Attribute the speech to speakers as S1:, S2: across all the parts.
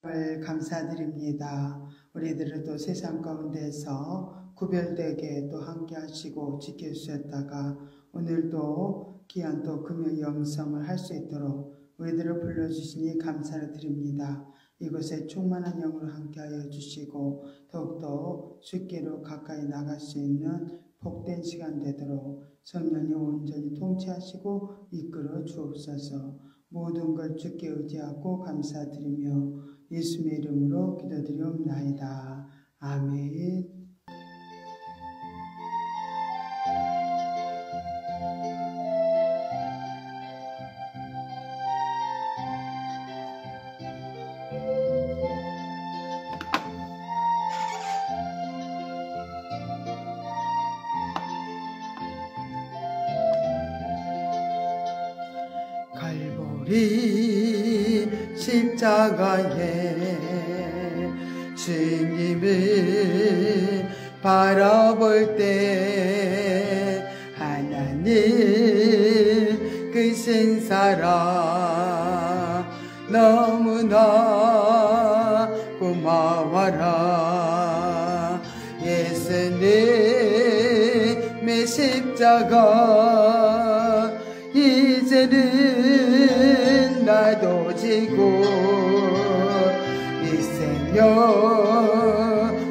S1: 감사드립니다. 우리들을 또 세상 가운데서 구별되게 또 함께 하시고 지켜주셨다가 오늘도 귀한 또 금요 영성을 할 수 있도록 우리들을 불러주시니 감사를 드립니다. 이곳에 충만한 영으로 함께하여 주시고 더욱더 주께로 가까이 나갈 수 있는 복된 시간 되도록 성령이 온전히 통치하시고 이끌어 주옵소서. 모든 걸 주께 의지하고 감사드리며 예수의 이름으로 기도드리옵나이다. 아멘. 갈보리 십자가에 주님을 바라볼 때 하나님 크신 사랑 너무나 고마워라. 예수님의 십자가 이제는 나도 지고 이 생명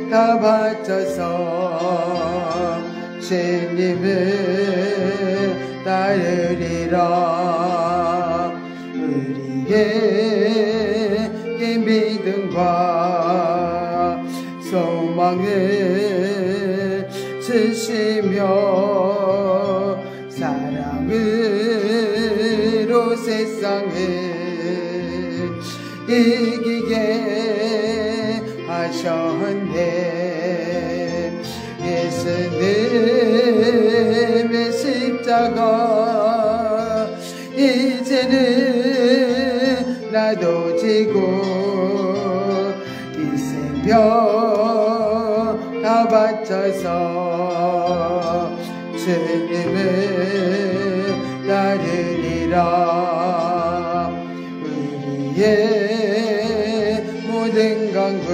S1: 다 바쳐서 주님을 따르리라. 우리에게 믿음과 소망을 주시며 사랑으로 세상을 이기게 하셨네. 예수님의 십자가 이제는 나도 지고 이 생명 다 바쳐서 주님을 따르리라. 우리의 모든 간구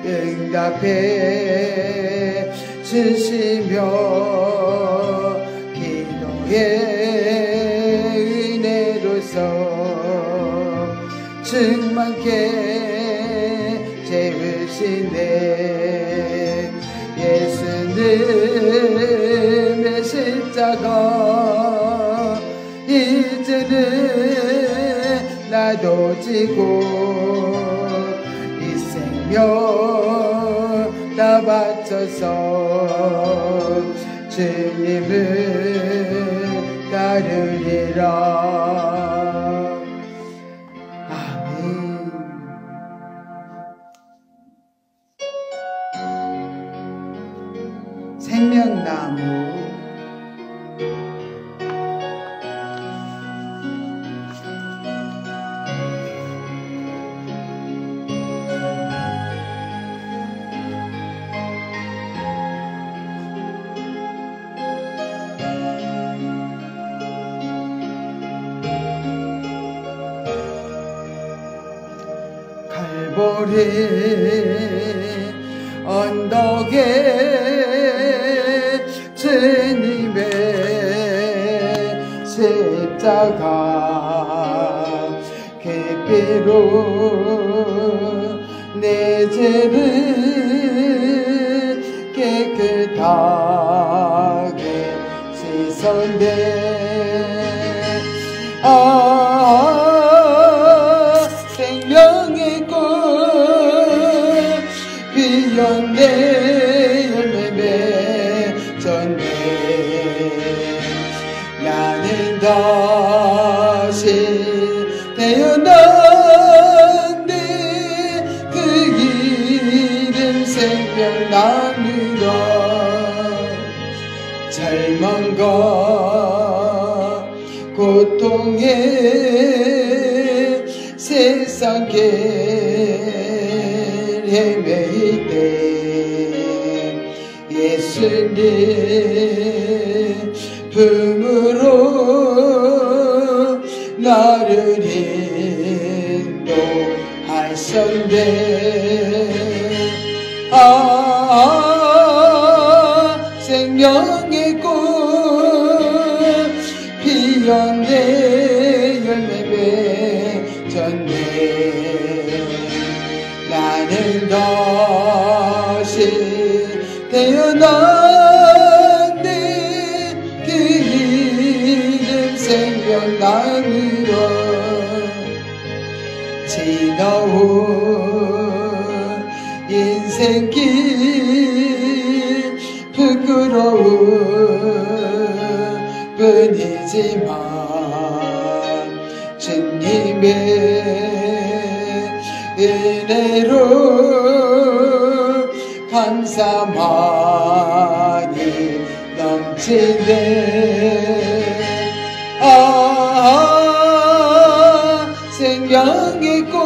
S1: 응답해 주시며 기도의 은혜로서 충만케 채우시네. 예수님의 십자가 이제는 나도 지고 이 생명 다 바쳐서 주님을 따르리라. 아멘. 생명나무 갈보리 언덕에 주님의 십자가 깊이로 내 죄를 깨끗하게 씻었네. 생명의 꽃 피었네. 열매 맺었네. 나는 다시 태어났네. 그 이름 생명나무라. 절망과 고통에 세상에 헤매일 때 예수님 품으로 나를 인도하시네.
S2: 하셨네. 생명의 꽃 피었네. 열매 맺었네. 나는 다시 태어났네. 그 이름 생명나무로 지나온 인생길 부끄러운 뿐이지만 주님의 은혜로 감사만이 넘치네. 생명의 꽃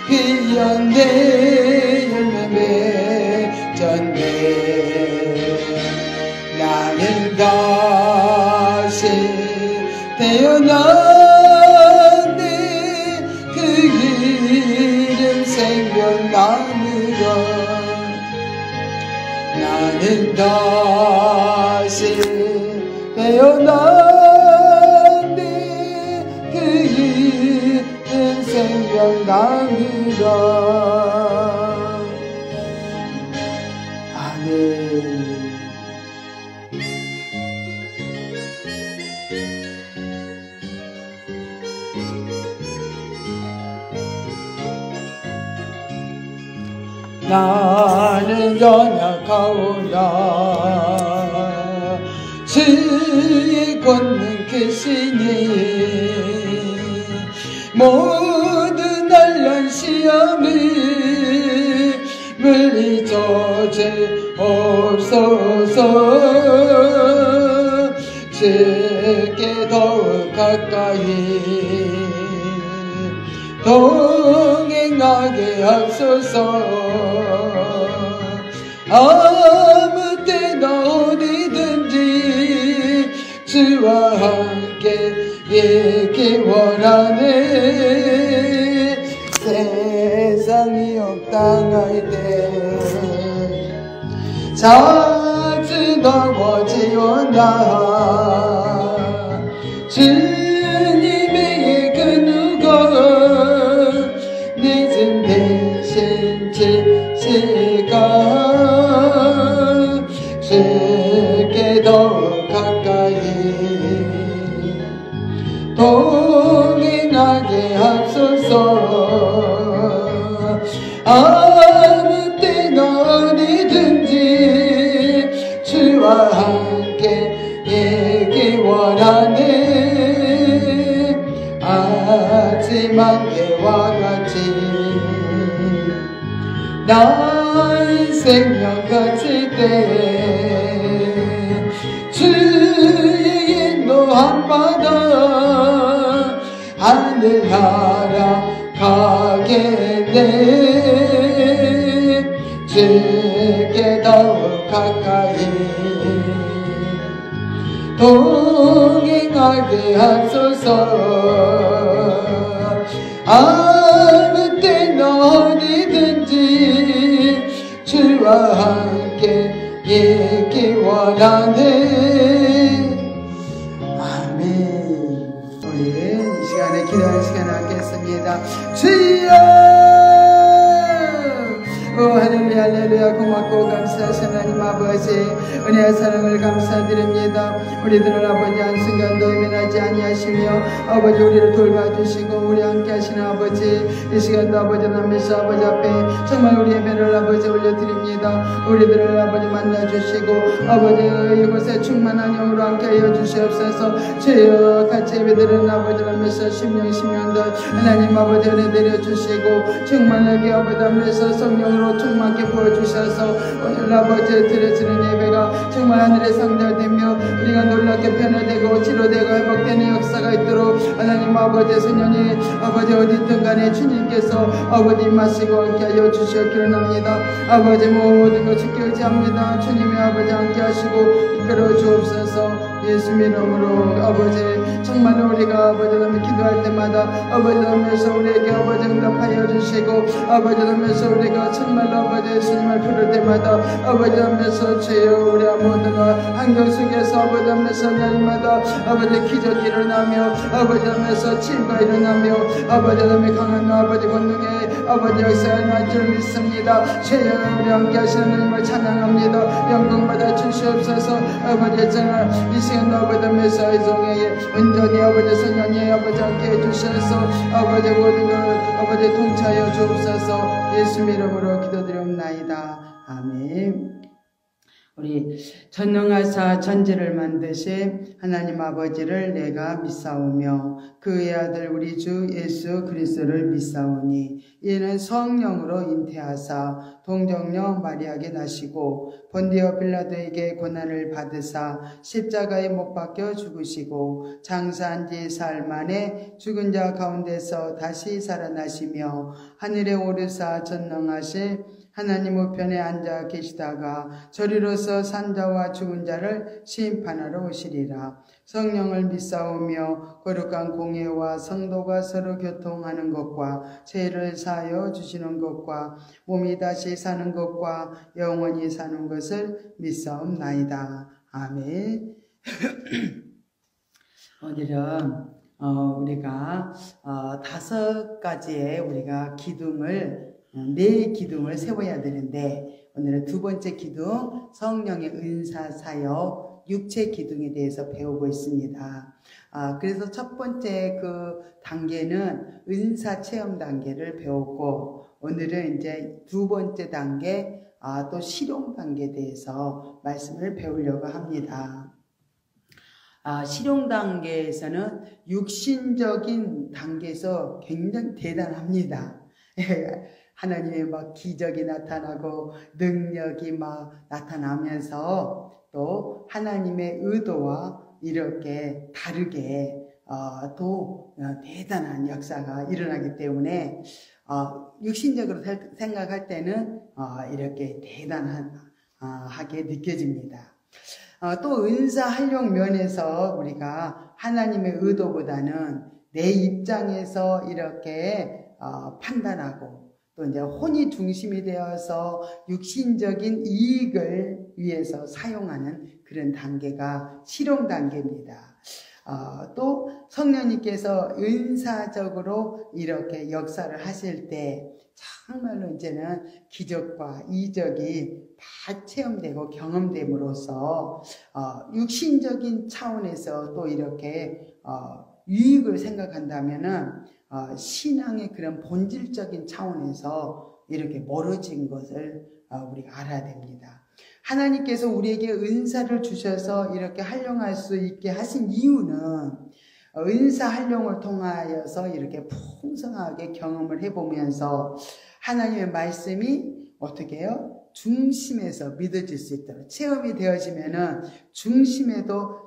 S2: 피었네. 열매 맺었네. 나는 다시 태어났네. 그 이름 생명나무로 나는 다시 태어났네. 그 이름 생명나무로. 아멘. 나는 연약하오나 주의 권능 크시니 모든 난란 시험을 물리쳐 주옵소서. 주께 더욱 가까이 동행하게 하소서. 아무 때나 어디든지 주와 함께 있기 원하네. 세상이 없당할 때 자주 넘어지온다. 주님의 그 누가 늦은 대신 지시가 주께 더욱 가까이 동행하게 하소서. 아무 때나 어디든지 주와 함께 있기 원하네. 하지만 때와 같이 나의 생명 가질 때 주의 인도함 받아 하늘 날아가겠네. 주께 더욱 가까이 동행하게 하소서. 아무 때나 어디든지 주와 함께 있기 원하네. 아멘. 우리 이 시간에 기도하는 시간을 갖겠습니다. 주여! 오 할렐루야 할렐루야. 고맙고 감사하신 하나님 아버지 은혜와 사랑을 감사드립니다. 우리들은 아버지 한순간도 예민하지 아니하시며 아버지 우리를 돌봐주시고 우리 함께 하시는 아버지 이 시간도 아버지 남매서 아버지 앞에 정말 우리 예배를 아버지 올려드립니다. 우리들을 아버지 만나주시고 아버지 이곳에 충만한 영으로 함께하여 주시옵소서. 주여 같이 예배드리는 아버지 남매서 심령들 하나님 아버지 은혜 내려주시고 충만하게 아버지 남매서 성령으로 충만하게 보여주셔서 오늘 아버지 드려지는 예배가 정말 하늘의 상달되며 우리가 놀랍게 변화되고 치료되고 회복되는 역사가 있도록 하나님 아버지 성령이 아버지 어디든 간에 주님께서 아버지 임하시고 함께하여 주시옵기를 합니다. 아버지 모든 것을 깨우치합니다. 주님의 아버지 함께하시고 이끌어 주옵소서. 예수님 이름으로 아버지 정말로 우리가 아버지 하나님 기도할 때마다 아버지 하면서 우리에게 아버지 응답하여 주시고 아버지 하면서 우리가 정말로 아버지 예수님을 부를 때마다 아버지 하면서 주여 우리 모든 환경 속에서 아버지 하면서 날마다 아버지 기적이 일어나며 아버지 하면서 치유가 일어나며 아버지 하나님의 강한 아버지 권능의 아버지 역사가 일어날 줄 믿습니다. 주여 우리 함께 하시는 하나님을 찬양합니다. 영광 받아 주시옵소서. 아버지 정말 이 시간 아버지 하면서 이종의 온전히 아버지 선녀님 아버지 함께 해주셔서 아버지 모든 걸 아버지 통치하여 주옵소서. 예수 이름으로 기도드리옵나이다. 아멘. 우리 전능하사 천지를 만드신 하나님 아버지를 내가 믿사오며 그의 아들 우리 주 예수 그리스도를 믿사오니 이는 성령으로 잉태하사 동정녀 마리아에게 나시고 본디오 빌라도에게 고난을 받으사 십자가에 못 박혀 죽으시고 장사한 지 사흘 만에 죽은 자 가운데서 다시 살아나시며 하늘에 오르사 전능하신 하나님 우편에 앉아 계시다가 저리로서 산자와 죽은 자를 심판하러 오시리라. 성령을 믿사오며 거룩한 공예와 성도가 서로 교통하는 것과 죄를 사하여 주시는 것과 몸이 다시 사는 것과 영원히 사는 것을 믿사옵나이다. 아멘. 오늘은 우리가 5가지의 우리가 기둥을 네 기둥을 세워야 되는데 오늘은 두 번째 기둥 성령의 은사 사역 육체 기둥에 대해서 배우고 있습니다. 그래서 첫 번째 그 단계는 은사 체험 단계를 배우고 오늘은 이제 두 번째 단계 또 실용 단계에 대해서 말씀을 배우려고 합니다. 실용 단계에서는 육신적인 단계에서 굉장히 대단합니다. 하나님의 막 기적이 나타나고 능력이 막 나타나면서 또 하나님의 의도와 이렇게 다르게 또 대단한 역사가 일어나기 때문에 육신적으로 생각할 때는 이렇게 대단하게 느껴집니다. 또 은사 활용 면에서 우리가 하나님의 의도보다는 내 입장에서 이렇게 판단하고 또 이제 혼이 중심이 되어서 육신적인 이익을 위해서 사용하는 그런 단계가 실용 단계입니다. 또 성령님께서 은사적으로 이렇게 역사를 하실 때 정말로 이제는 기적과 이적이 다 체험되고 경험됨으로써 육신적인 차원에서 또 이렇게 유익을 생각한다면은 신앙의 그런 본질적인 차원에서 이렇게 멀어진 것을 우리가 알아야 됩니다. 하나님께서 우리에게 은사를 주셔서 이렇게 활용할 수 있게 하신 이유는 은사 활용을 통하여서 이렇게 풍성하게 경험을 해보면서 하나님의 말씀이 어떻게 해요? 중심에서 믿어질 수 있도록 체험이 되어지면은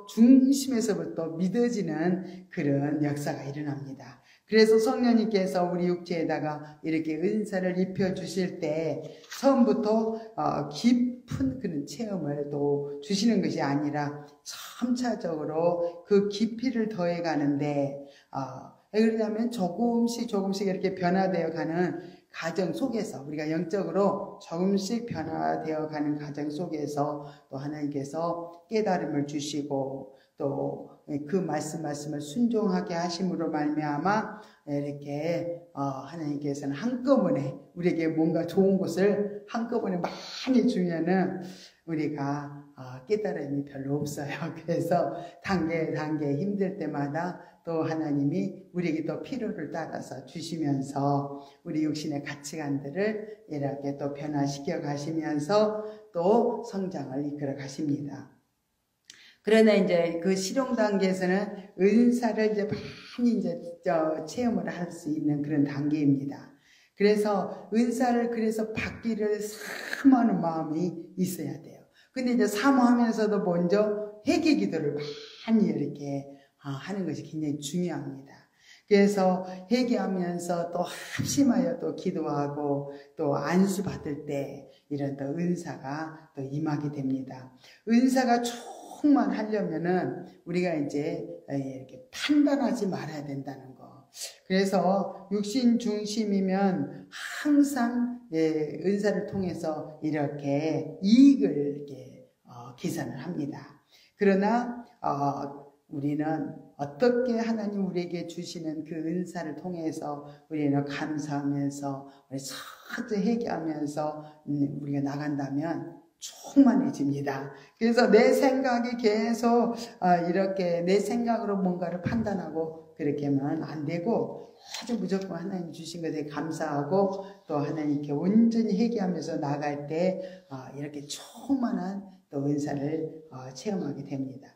S2: 중심에서부터 믿어지는 그런 역사가 일어납니다. 그래서 성령님께서 우리 육체에다가 이렇게 은사를 입혀주실 때 처음부터 깊은 그런 체험을 또 주시는 것이 아니라 점차적으로 그 깊이를 더해가는데 그러냐면 조금씩 이렇게 변화되어 가는 가정 속에서 우리가 영적으로 조금씩 변화되어 가는 가정 속에서 또 하나님께서 깨달음을 주시고 또 그 말씀을 순종하게 하심으로 말미암아 이렇게 하나님께서는 한꺼번에 우리에게 뭔가 좋은 것을 한꺼번에 많이 주면은 우리가 깨달음이 별로 없어요. 그래서 단계 힘들 때마다 또 하나님이 우리에게 또 필요를 따라서 주시면서 우리 육신의 가치관들을 이렇게 또 변화시켜 가시면서 또 성장을 이끌어 가십니다. 그러나 이제 그 실용 단계에서는 은사를 이제 많이 이제 체험을 할 수 있는 그런 단계입니다. 그래서 은사를 그래서 받기를 사모하는 마음이 있어야 돼요. 근데 이제 사모하면서도 먼저 회개 기도를 많이 이렇게 하는 것이 굉장히 중요합니다. 그래서 회개하면서 또 합심하여 또 기도하고 또 안수 받을 때 이런 또 은사가 또 임하게 됩니다. 은사가
S1: 충만하려면은 우리가 이제 이렇게 판단하지 말아야 된다는 거. 그래서 육신 중심이면 항상 은사를 통해서 이렇게 이익을 이렇게 계산을 합니다. 그러나 우리는 어떻게 하나님 우리에게 주시는 그 은사를 통해서 우리는 감사하면서 우리 서서 회개하면서 우리가 나간다면 충만해집니다. 그래서 내 생각이 계속 이렇게 내 생각으로 뭔가를 판단하고 그렇게 하면 안 되고 아주 무조건 하나님 주신 것에 감사하고 또 하나님께 온전히 회개하면서 나갈 때 이렇게 충만한 또 은사를 체험하게 됩니다.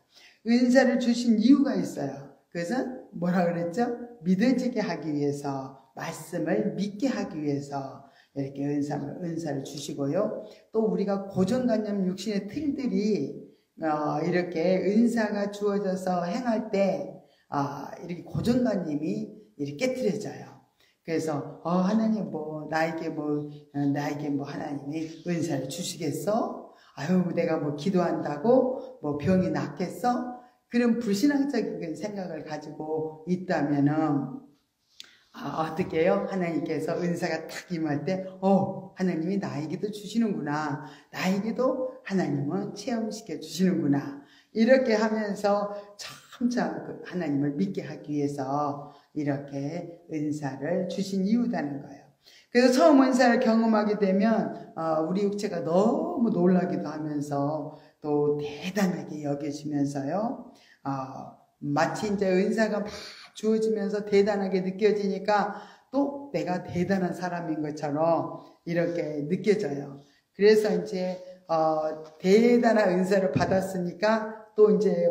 S1: 은사를 주신 이유가 있어요. 그것은 뭐라 그랬죠? 믿어지게 하기 위해서, 말씀을 믿게 하기 위해서 이렇게 은사를 주시고요. 또 우리가 고정관념 육신의 틀들이 이렇게 은사가 주어져서 행할 때 이렇게 고정관념이 이렇게 깨트려져요. 그래서 하나님 나에게 하나님이 은사를 주시겠어? 아유, 내가 기도한다고 병이 낫겠어? 그런 불신앙적인 생각을 가지고 있다면은 어떻게 해요? 하나님께서 은사가 탁 임할 때 하나님이 나에게도 주시는구나. 나에게도 하나님은 체험시켜 주시는구나. 이렇게 하면서 점차 하나님을 믿게 하기 위해서 이렇게 은사를 주신 이유라는 거예요. 그래서 처음 은사를 경험하게 되면 우리 육체가 너무 놀라기도 하면서 또 대단하게 여겨지면서요. 마치 이제 은사가 막 주어지면서 대단하게 느껴지니까 또 내가 대단한 사람인 것처럼 이렇게 느껴져요. 그래서 이제 대단한 은사를 받았으니까 또 이제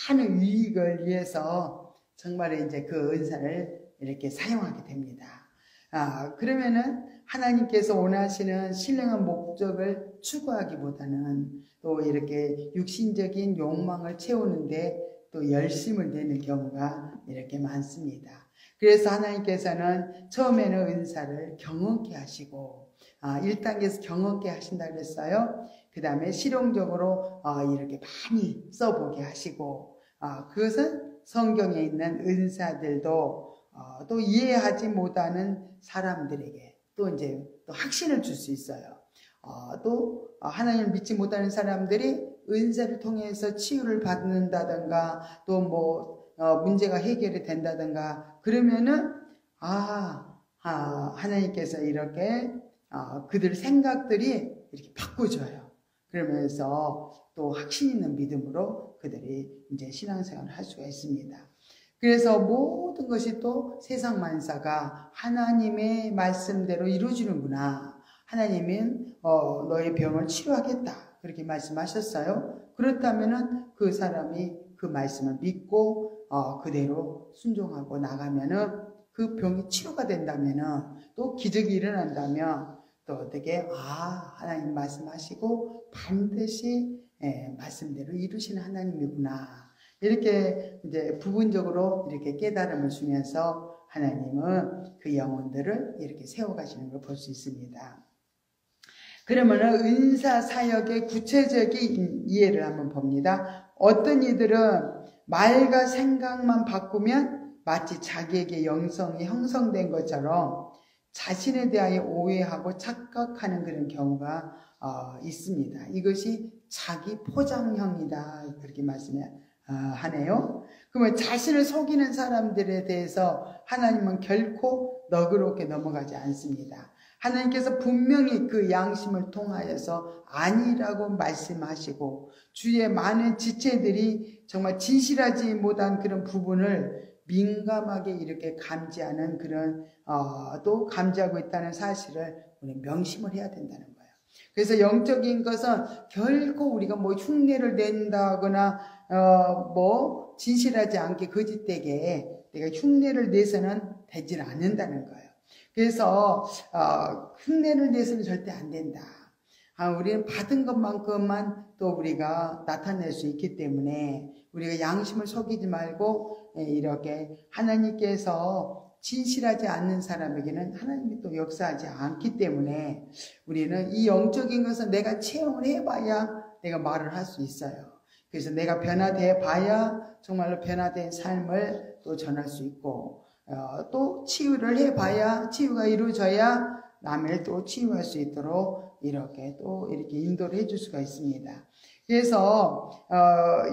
S1: 많은 유익을 위해서 정말 이제 그 은사를 이렇게 사용하게 됩니다. 그러면은 하나님께서 원하시는 신령한 목적을 추구하기보다는 또 이렇게 육신적인 욕망을 채우는데 또 열심을 내는 경우가 이렇게 많습니다. 그래서 하나님께서는 처음에는 은사를 경험케 하시고 1단계에서 경험케 하신다 그랬어요. 그 다음에 실용적으로 이렇게 많이 써보게 하시고 그것은 성경에 있는 은사들도 또 이해하지 못하는 사람들에게 또 이제 또 확신을 줄 수 있어요. 또 하나님을 믿지 못하는 사람들이 은사를 통해서 치유를 받는다든가 또 문제가 해결이 된다든가 그러면은 하나님께서 이렇게 그들 생각들이 이렇게 바꿔줘요. 그러면서 또 확신 있는 믿음으로 그들이 이제 신앙생활을 할 수가 있습니다. 그래서 모든 것이 또 세상 만사가 하나님의 말씀대로 이루어지는구나. 하나님은 너의 병을 치료하겠다. 그렇게 말씀하셨어요. 그렇다면은 그 사람이 그 말씀을 믿고 그대로 순종하고 나가면은 그 병이 치료가 된다면은 또 기적이 일어난다면 또 어떻게 하나님 말씀하시고 반드시 말씀대로 이루시는 하나님이구나. 이렇게 이제 부분적으로 이렇게 깨달음을 주면서 하나님은 그 영혼들을 이렇게 세워가시는 걸 볼 수 있습니다. 그러면은 은사 사역의 구체적인 이해를 한번 봅니다. 어떤 이들은 말과 생각만 바꾸면 마치 자기에게 영성이 형성된 것처럼 자신에 대하여 오해하고 착각하는 그런 경우가 있습니다. 이것이 자기 포장형이다. 그렇게 말씀하네요. 그러면 자신을 속이는 사람들에 대해서 하나님은 결코 너그럽게 넘어가지 않습니다. 하나님께서 분명히 그 양심을 통하여서 아니라고 말씀하시고 주의 많은 지체들이 정말 진실하지 못한 그런 부분을 민감하게 이렇게 감지하는 그런 또 감지하고 있다는 사실을 우리 명심을 해야 된다는 거예요. 그래서 영적인 것은 결코 우리가 흉내를 낸다거나 진실하지 않게 거짓되게 내가 흉내를 내서는 되질 않는다는 거예요. 그래서 흉내를 내서는 절대 안 된다. 우리는 받은 것만큼만 또 우리가 나타낼 수 있기 때문에 우리가 양심을 속이지 말고 이렇게 하나님께서 진실하지 않는 사람에게는 하나님이 또 역사하지 않기 때문에 우리는 이 영적인 것은 내가 체험을 해봐야 내가 말을 할 수 있어요. 그래서 내가 변화돼 봐야 정말로 변화된 삶을 또 전할 수 있고, 또 치유를 해봐야, 치유가 이루어져야 남을 또 치유할 수 있도록 이렇게 또 이렇게 인도를 해줄 수가 있습니다. 그래서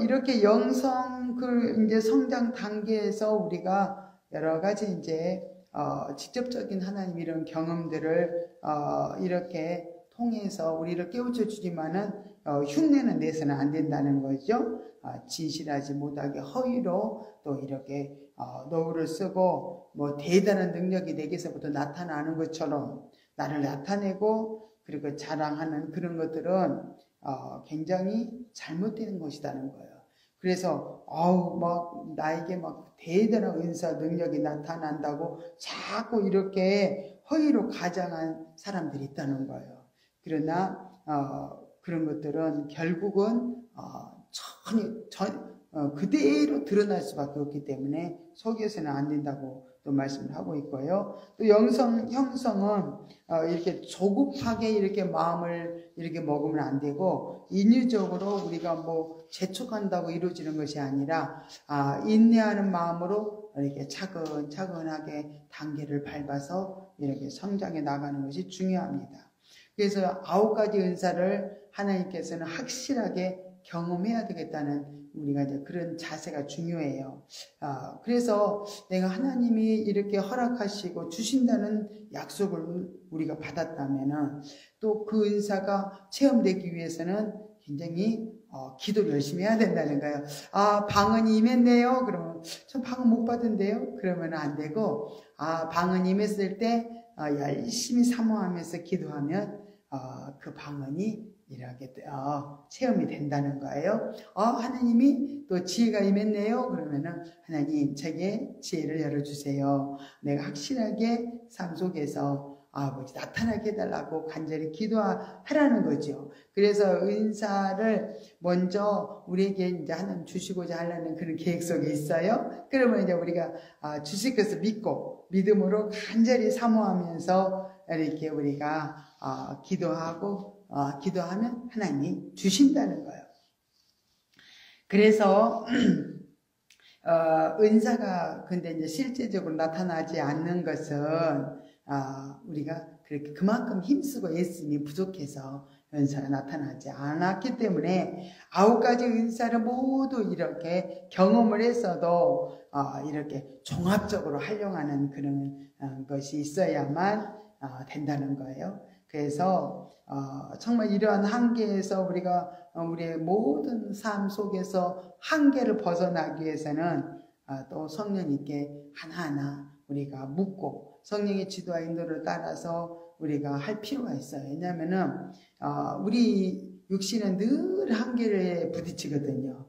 S1: 이렇게 영성 이제 성장 단계에서 우리가 여러 가지 이제 직접적인 하나님 이런 경험들을 이렇게 통해서 우리를 깨우쳐 주지만은 흉내는 내서는 안 된다는 거죠. 진실하지 못하게 허위로 또 이렇게 노후를 쓰고 뭐 대단한 능력이 내게서부터 나타나는 것처럼 나를 나타내고 그리고 자랑하는 그런 것들은 굉장히 잘못되는 것이라는 거예요. 그래서 막 나에게 막 대단한 은사 능력이 나타난다고 자꾸 이렇게 허위로 가장한 사람들이 있다는 거예요. 그러나 그런 것들은 결국은 그대로 드러날 수밖에 없기 때문에 속여서는 안 된다고 또 말씀을 하고 있고요. 또 영성 형성은 이렇게 조급하게 이렇게 마음을 이렇게 먹으면 안 되고, 인위적으로 우리가 뭐 재촉한다고 이루어지는 것이 아니라 인내하는 마음으로 이렇게 차근차근하게 단계를 밟아서 이렇게 성장해 나가는 것이 중요합니다. 그래서 9가지 은사를 하나님께서는 확실하게 경험해야 되겠다는 우리가 이제 그런 자세가 중요해요. 그래서 내가 하나님이 이렇게 허락하시고 주신다는 약속을 우리가 받았다면은 또 그 은사가 체험되기 위해서는 굉장히 기도를 열심히 해야 된다는 거예요. 방언이 임했네요. 그러면 저 방언 못 받은데요. 그러면 안 되고, 방언이 임했을 때 열심히 사모하면서 기도하면 그 방언이 이렇게 체험이 된다는 거예요. 하나님이 또 지혜가 임했네요. 그러면은 하나님 제게 지혜를 열어주세요. 내가 확실하게 삶 속에서 아버지 나타나게 해달라고 간절히 기도하라는 거죠. 그래서 은사를 먼저 우리에게 이제 하나님 주시고자 하려는 그런 계획 속에 있어요. 그러면 이제 우리가 주실 것을 믿고 믿음으로 간절히 사모하면서 이렇게 우리가 기도하면 하나님이 주신다는 거예요. 그래서 은사가 근데 이제 실제적으로 나타나지 않는 것은 우리가 그렇게 그만큼 힘쓰고 애쓰니 부족해서 은사가 나타나지 않았기 때문에 9가지 은사를 모두 이렇게 경험을 했어도 이렇게 종합적으로 활용하는 그런 것이 있어야만 된다는 거예요. 그래서 정말 이러한 한계에서 우리가 우리의 모든 삶 속에서 한계를 벗어나기 위해서는 또 성령님께 하나하나 우리가 묻고 성령의 지도와 인도를 따라서 우리가 할 필요가 있어요. 왜냐하면은 우리 육신은 늘 한계를 부딪히거든요.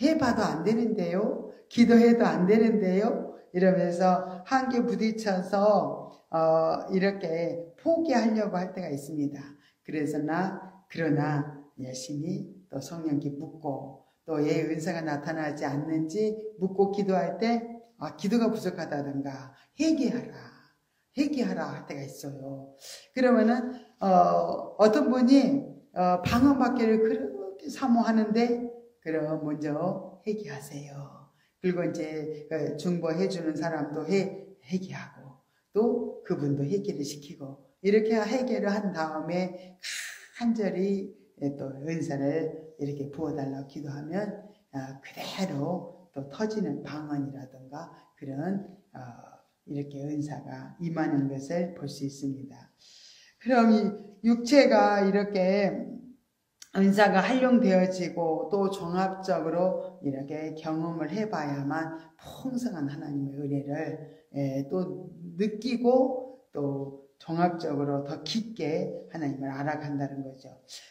S1: 해봐도 안 되는데요. 기도해도 안 되는데요. 이러면서 한계 부딪혀서 이렇게 포기하려고 할 때가 있습니다. 그러나 열심히 또 성령께 묻고 또 얘 은사가 나타나지 않는지 묻고 기도할 때 기도가 부족하다든가 회개하라 할 때가 있어요. 그러면은 어떤 분이 방언 받기를 그렇게 사모하는데 그럼 먼저 회개하세요. 그리고 이제 중보해주는 사람도 회개하고 또 그분도 회개를 시키고 이렇게 회개를 한 다음에 간절히 또 은사를 이렇게 부어달라고 기도하면 그대로 또 터지는 방언이라든가 그런 이렇게 은사가 임하는 것을 볼 수 있습니다. 그럼 이 육체가 이렇게 은사가 활용되어지고 또 종합적으로 이렇게 경험을 해봐야만 풍성한 하나님의 은혜를 또 느끼고 또 종합적으로 더 깊게 하나님을 알아간다는 거죠.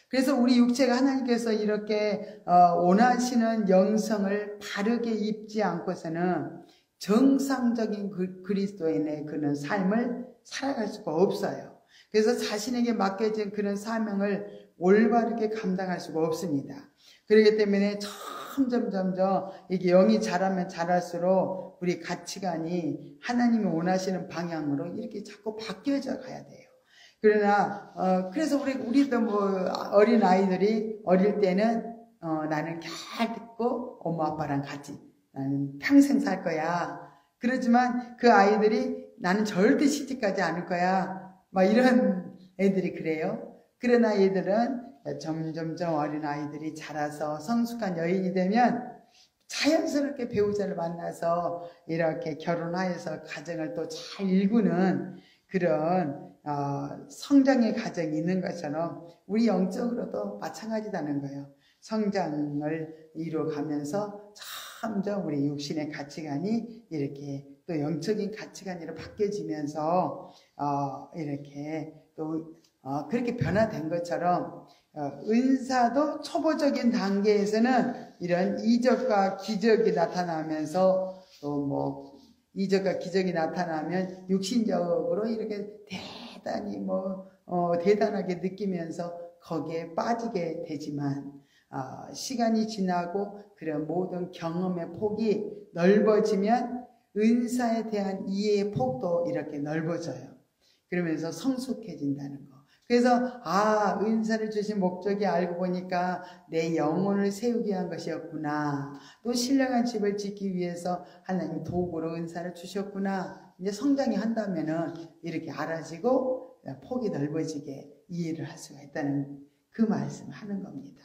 S1: 그래서 우리 육체가 하나님께서 이렇게 원하시는 영성을 바르게 입지 않고서는 정상적인 그리스도인의 그런 삶을 살아갈 수가 없어요. 그래서 자신에게 맡겨진 그런 사명을 올바르게 감당할 수가 없습니다. 그렇기 때문에 점점 이게 영이 자라면 자랄수록 우리 가치관이 하나님이 원하시는 방향으로 이렇게 자꾸 바뀌어져 가야 돼요. 그러나 그래서 우리도 뭐 어린 아이들이 어릴 때는 나는 잘 듣고 엄마 아빠랑 같이 나는 평생 살 거야. 그러지만 그 아이들이 나는 절대 시집가지 않을 거야. 막 이런 애들이 그래요. 그런 아이들은 점점점 어린 아이들이 자라서 성숙한 여인이 되면 자연스럽게 배우자를 만나서 이렇게 결혼하여서 가정을 또 잘 일구는 그런 성장의 과정이 있는 것처럼 우리 영적으로도 마찬가지다는 거예요. 성장을 이루어가면서 점점 우리 육신의 가치관이 이렇게 또 영적인 가치관으로 바뀌어지면서 이렇게 또 그렇게 변화된 것처럼 은사도 초보적인 단계에서는 이런 이적과 기적이 나타나면서 또 뭐 이적과 기적이 나타나면 육신적으로 이렇게 대단히 대단하게 느끼면서 거기에 빠지게 되지만 시간이 지나고 그런 모든 경험의 폭이 넓어지면 은사에 대한 이해의 폭도 이렇게 넓어져요. 그러면서 성숙해진다는 거. 그래서 은사를 주신 목적이 알고 보니까 내 영혼을 세우기 위한 것이었구나. 또 신령한 집을 짓기 위해서 하나님 도구로 은사를 주셨구나. 이제 성장이 한다면은 이렇게 알아지고 폭이 넓어지게 이해를 할 수가 있다는 그 말씀을 하는 겁니다.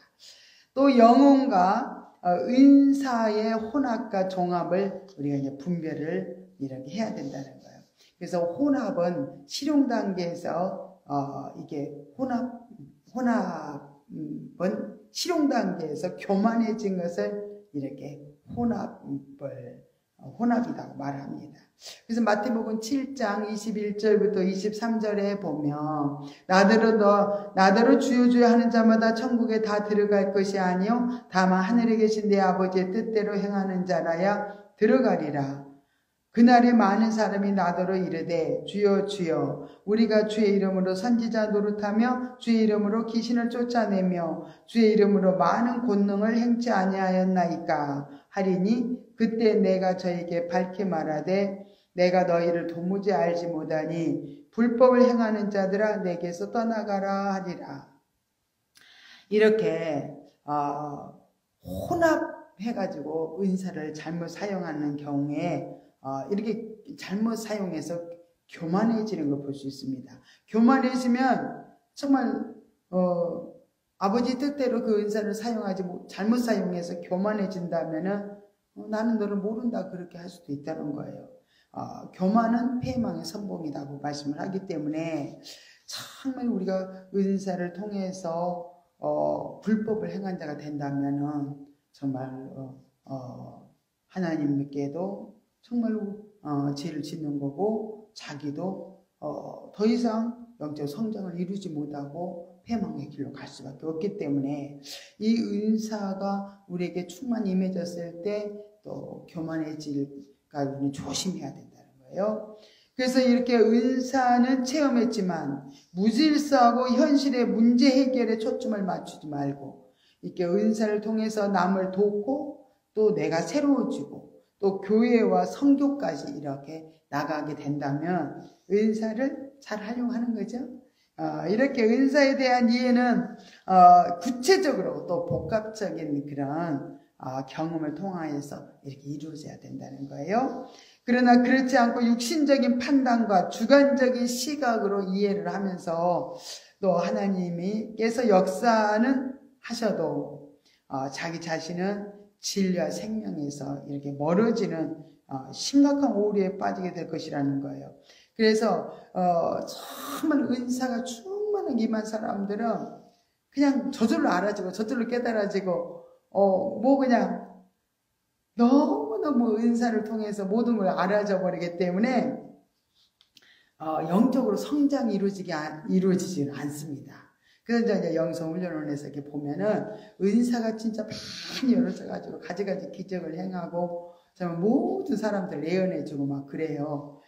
S1: 또 영혼과 은사의 혼합과 종합을 우리가 이제 분별을 이렇게 해야 된다는 거예요. 그래서 혼합은 실용 단계에서 이게 혼합은 실용 단계에서 교만해진 것을 이렇게 혼합이라고 말합니다. 그래서 마태복음 7장 21절부터 23절에 보면 나더러 주여 주여 하는 자마다 천국에 다 들어갈 것이 아니요 다만 하늘에 계신 내 아버지의 뜻대로 행하는 자라야 들어가리라. 그날에 많은 사람이 나더러 이르되 주여 주여 우리가 주의 이름으로 선지자 노릇하며 주의 이름으로 귀신을 쫓아내며 주의 이름으로 많은 권능을 행치 아니하였나이까 하리니 그때 내가 저에게 밝게 말하되 내가 너희를 도무지 알지 못하니 불법을 행하는 자들아 내게서 떠나가라 하리라. 이렇게 혼합해가지고 은사를 잘못 사용하는 경우에 이렇게 잘못 사용해서 교만해지는 걸 볼 수 있습니다. 교만해지면 정말 아버지 뜻대로 그 은사를 사용하지 잘못 사용해서 교만해진다면은 나는 너를 모른다 그렇게 할 수도 있다는 거예요. 교만은 패망의 선봉이라고 말씀을 하기 때문에 정말 우리가 은사를 통해서 불법을 행한 자가 된다면은 정말 하나님께도 정말로 죄를 짓는 거고 자기도 더 이상 영적 성장을 이루지 못하고 패망의 길로 갈 수밖에 없기 때문에 이 은사가 우리에게 충만히 임해졌을 때 또 교만해질까 우리는 조심해야 된다는 거예요. 그래서 이렇게 은사는 체험했지만 무질서하고 현실의 문제 해결에 초점을 맞추지 말고 이렇게 은사를 통해서 남을 돕고 또 내가 새로워지고 또 교회와 선교까지 이렇게 나가게 된다면 은사를 잘 활용하는 거죠. 이렇게 은사에 대한 이해는 구체적으로 또 복합적인 그런 경험을 통하여서 이렇게 이루어져야 된다는 거예요. 그러나 그렇지 않고 육신적인 판단과 주관적인 시각으로 이해를 하면서 또 하나님께서 역사는 하셔도 자기 자신은 진리와 생명에서 이렇게 멀어지는 심각한 오류에 빠지게 될 것이라는 거예요. 그래서 정말 은사가 충만하게 임한 사람들은 그냥 저절로 알아지고 저절로 깨달아지고 그냥 너무너무 은사를 통해서 모든 걸 알아져 버리기 때문에 영적으로 성장이 이루어지지 않습니다. 그래서 이제 영성훈련원에서 이렇게 보면은 은사가 진짜 많이 열어져가지고 가지가지 기적을 행하고 정말 모든 사람들 예언해주고 막 그래요.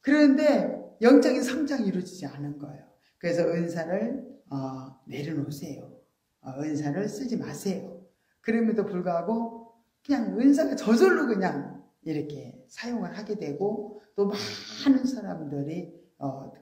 S1: 그런데 영적인 성장이 이루어지지 않은 거예요. 그래서 은사를 내려놓으세요. 은사를 쓰지 마세요. 그럼에도 불구하고 그냥 은사가 저절로 그냥 이렇게 사용을 하게 되고 또 많은 사람들이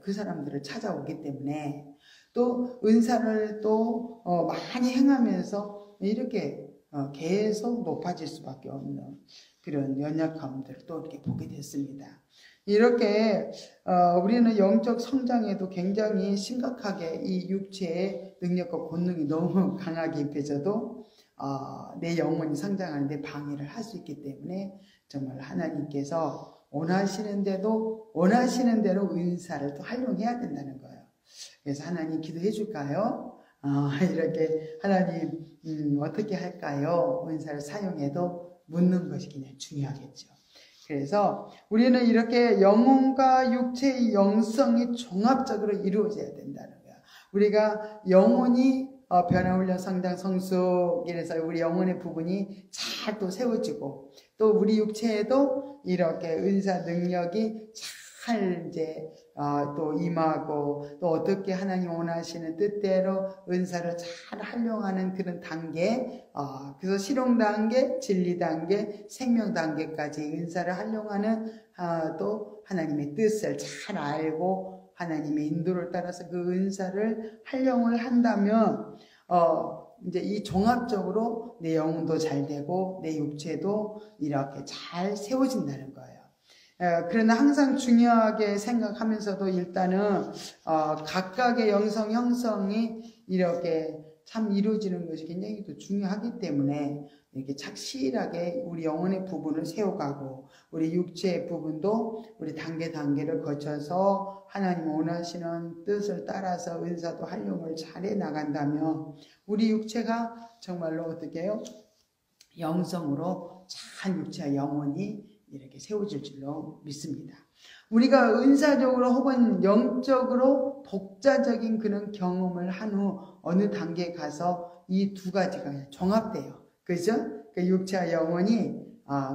S1: 그 사람들을 찾아오기 때문에 또 은사를 또 많이 행하면서 이렇게 계속 높아질 수밖에 없는 그런 연약함들을 또 이렇게 보게 됐습니다. 이렇게 우리는 영적 성장에도 굉장히 심각하게 이 육체의 능력과 본능이 너무 강하게 입혀져도 내 영혼이 성장하는데 방해를 할 수 있기 때문에 정말 하나님께서 원하시는 대로 은사를 또 활용해야 된다는 거예요. 그래서 하나님 기도해 줄까요? 이렇게 하나님 어떻게 할까요? 은사를 사용해도 묻는 것이 그냥 중요하겠죠. 그래서 우리는 이렇게 영혼과 육체의 영성이 종합적으로 이루어져야 된다는 거야. 우리가 영혼이 변화훈련 성장 성숙 이래서 우리 영혼의 부분이 잘 또 세워지고 또 우리 육체에도 이렇게 은사 능력이 잘 이제 또 임하고 또 어떻게 하나님 원하시는 뜻대로 은사를 잘 활용하는 그런 단계, 그래서 실용 단계, 진리 단계, 생명 단계까지 은사를 활용하는 또 하나님의 뜻을 잘 알고 하나님의 인도를 따라서 그 은사를 활용을 한다면 이제 이 종합적으로 내 영혼도 잘 되고 내 육체도 이렇게 잘 세워진다는 거예요. 그러나 항상 중요하게 생각하면서도 일단은 각각의 영성 형성이 이렇게 참 이루어지는 것이 굉장히 또 중요하기 때문에 이렇게 착실하게 우리 영혼의 부분을 세워가고 우리 육체의 부분도 우리 단계를 거쳐서 하나님 원하시는 뜻을 따라서 은사도 활용을 잘해 나간다면 우리 육체가 정말로 어떻게 해요? 영성으로 잘 육체와 영혼이 이렇게 세워질 줄로 믿습니다. 우리가 은사적으로 혹은 영적으로 독자적인 그런 경험을 한 후 어느 단계에 가서 이 두 가지가 종합돼요. 그죠? 그 육체와 영혼이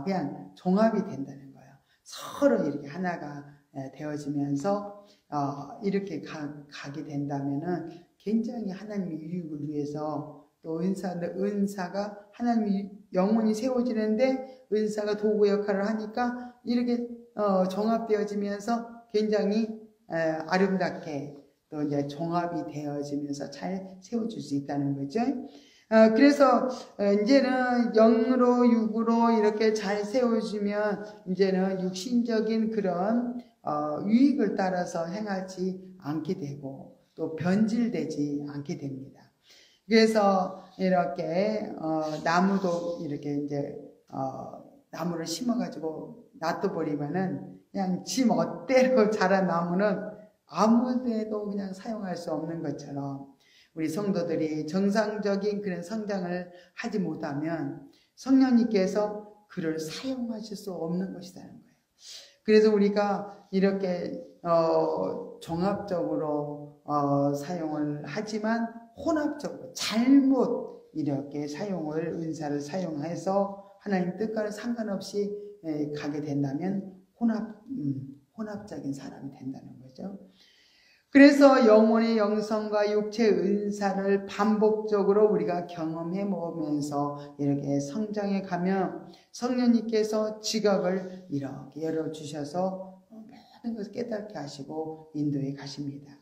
S1: 그냥 종합이 된다는 거예요. 서로 이렇게 하나가 되어지면서 이렇게 가게 된다면은 굉장히 하나님의 유익을 위해서 또 은사가 하나님의 영혼이 세워지는데 은사가 도구 역할을 하니까 이렇게 종합되어지면서 굉장히 아름답게 또 이제 종합이 되어지면서 잘 세워질 수 있다는 거죠. 그래서 이제는 영으로 육으로 이렇게 잘 세워지면 이제는 육신적인 그런 유익을 따라서 행하지 않게 되고 또 변질되지 않게 됩니다. 그래서 이렇게 나무도 이렇게 이제 나무를 심어가지고 놔둬버리면은 그냥 지 멋대로 자란 나무는 아무데도 그냥 사용할 수 없는 것처럼 우리 성도들이 정상적인 그런 성장을 하지 못하면 성령님께서 그를 사용하실 수 없는 것이라는 거예요. 그래서 우리가 이렇게 종합적으로 사용을 하지만 혼합적으로 잘못 이렇게 은사를 사용해서 하나님 뜻과는 상관없이 가게 된다면 혼합적인 사람이 된다는 거죠. 그래서 영혼의 영성과 육체의 은사를 반복적으로 우리가 경험해 보면서 이렇게 성장해 가면 성령님께서 지각을 이렇게 열어주셔서 모든 것을 깨닫게 하시고 인도해 가십니다.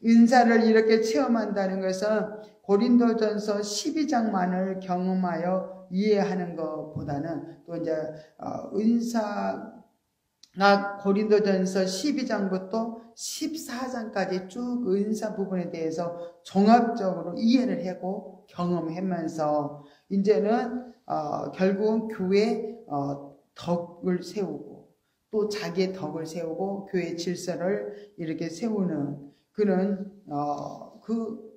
S1: 은사를 이렇게 체험한다는 것은 고린도전서 12장만을 경험하여 이해하는 것보다는 또 이제 은사가 고린도전서 12장부터 14장까지 쭉 은사 부분에 대해서 종합적으로 이해를 하고 경험하면서 이제는 결국은 교회의 덕을 세우고 또 자기의 덕을 세우고 교회의 질서를 이렇게 세우는 그런 그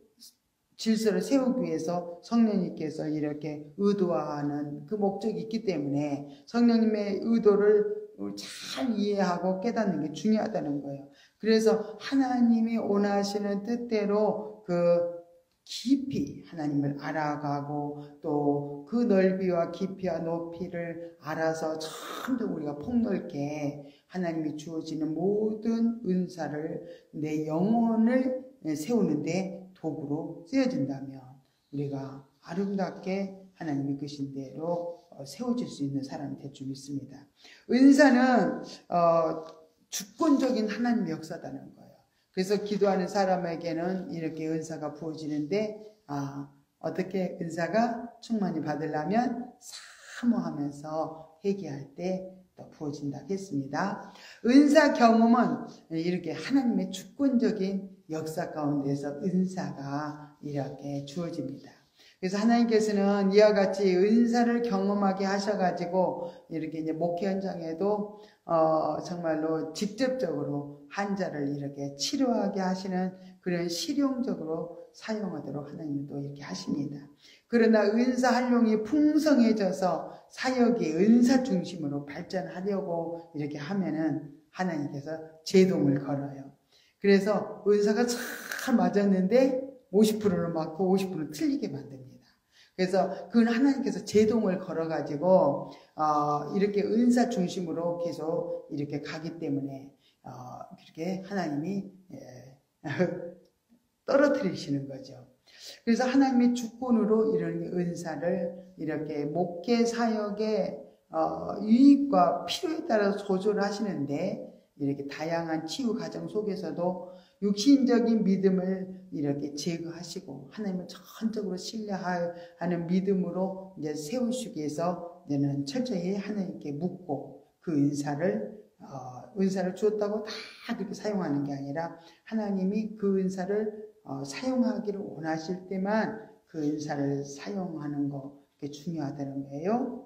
S1: 질서를 세우기 위해서 성령님께서 이렇게 의도하는 그 목적이 있기 때문에 성령님의 의도를 잘 이해하고 깨닫는 게 중요하다는 거예요. 그래서 하나님이 원하시는 뜻대로 그 깊이 하나님을 알아가고 또 그 넓이와 깊이와 높이를 알아서 참 더 우리가 폭넓게 하나님이 주어지는 모든 은사를 내 영혼을 세우는데 도구로 쓰여진다면 우리가 아름답게 하나님이 이끄신 대로 세워질 수 있는 사람이 될 줄 믿습니다. 은사는 주권적인 하나님의 역사다는 거예요. 그래서 기도하는 사람에게는 이렇게 은사가 부어지는데 어떻게 은사가 충만히 받으려면 사모하면서 회개할 때 또 부어진다 했습니다. 은사 경험은 이렇게 하나님의 주권적인 역사 가운데서 은사가 이렇게 주어집니다. 그래서 하나님께서는 이와 같이 은사를 경험하게 하셔가지고 이렇게 이제 목회 현장에도 정말로 직접적으로 환자를 이렇게 치료하게 하시는 그런 실용적으로 사용하도록 하나님은 또 이렇게 하십니다. 그러나 은사 활용이 풍성해져서 사역이 은사 중심으로 발전하려고 이렇게 하면은 하나님께서 제동을 걸어요. 그래서 은사가 잘 맞았는데 50%는 맞고 50%는 틀리게 만듭니다. 그래서 그건 하나님께서 제동을 걸어가지고 이렇게 은사 중심으로 계속 이렇게 가기 때문에 그렇게 하나님이 떨어뜨리시는 거죠. 그래서 하나님의 주권으로 이런 은사를 이렇게 목회 사역의 유익과 필요에 따라서 조절하시는데 이렇게 다양한 치유 과정 속에서도 육신적인 믿음을 이렇게 제거하시고 하나님을 전적으로 신뢰하는 믿음으로 이제 세우시기 위해서 이제는 철저히 하나님께 묻고 그 은사를 주었다고 다 그렇게 사용하는 게 아니라 하나님이 그 은사를 사용하기를 원하실 때만 그 은사를 사용하는 거 그게 중요하다는 거예요.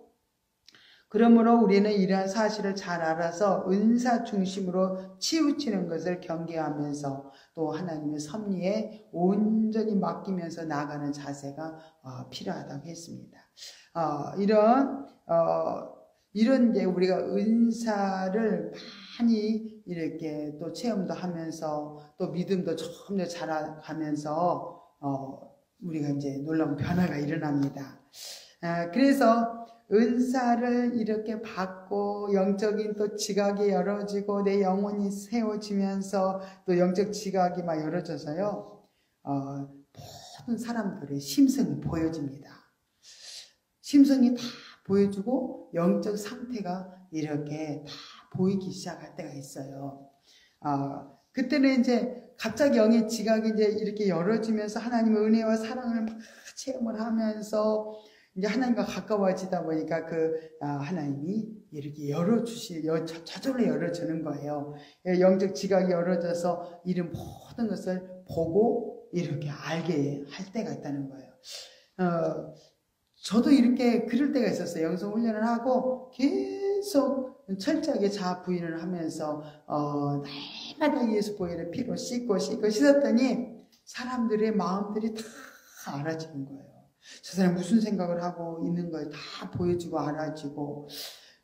S1: 그러므로 우리는 이러한 사실을 잘 알아서 은사 중심으로 치우치는 것을 경계하면서 또 하나님의 섭리에 온전히 맡기면서 나가는 자세가 필요하다고 했습니다. 이런 이제 우리가 은사를 많이 이렇게 또 체험도 하면서 또 믿음도 점점 자라가면서 우리가 이제 놀라운 변화가 일어납니다. 그래서 은사를 이렇게 받고 영적인 또 지각이 열어지고 내 영혼이 세워지면서 또 영적 지각이 막 열어져서요. 모든 사람들의 심성이 보여집니다. 심성이 다 보여주고 영적 상태가 이렇게 다 보이기 시작할 때가 있어요. 그때는 이제 갑자기 영의 지각이 이제 이렇게 열어지면서 하나님의 은혜와 사랑을 막 체험을 하면서 이제 하나님과 가까워지다 보니까 하나님이 이렇게 저절로 열어주는 거예요. 영적 지각이 열어져서 이런 모든 것을 보고 이렇게 알게 할 때가 있다는 거예요. 저도 이렇게 그럴 때가 있었어요. 영성 훈련을 하고 계속 철저하게 자아 부인을 하면서 날마다 예수 보혈의 피로 씻고 씻었더니 사람들의 마음들이 다 알아지는 거예요. 저 사람이 무슨 생각을 하고 있는 걸 다 보여주고 알아지고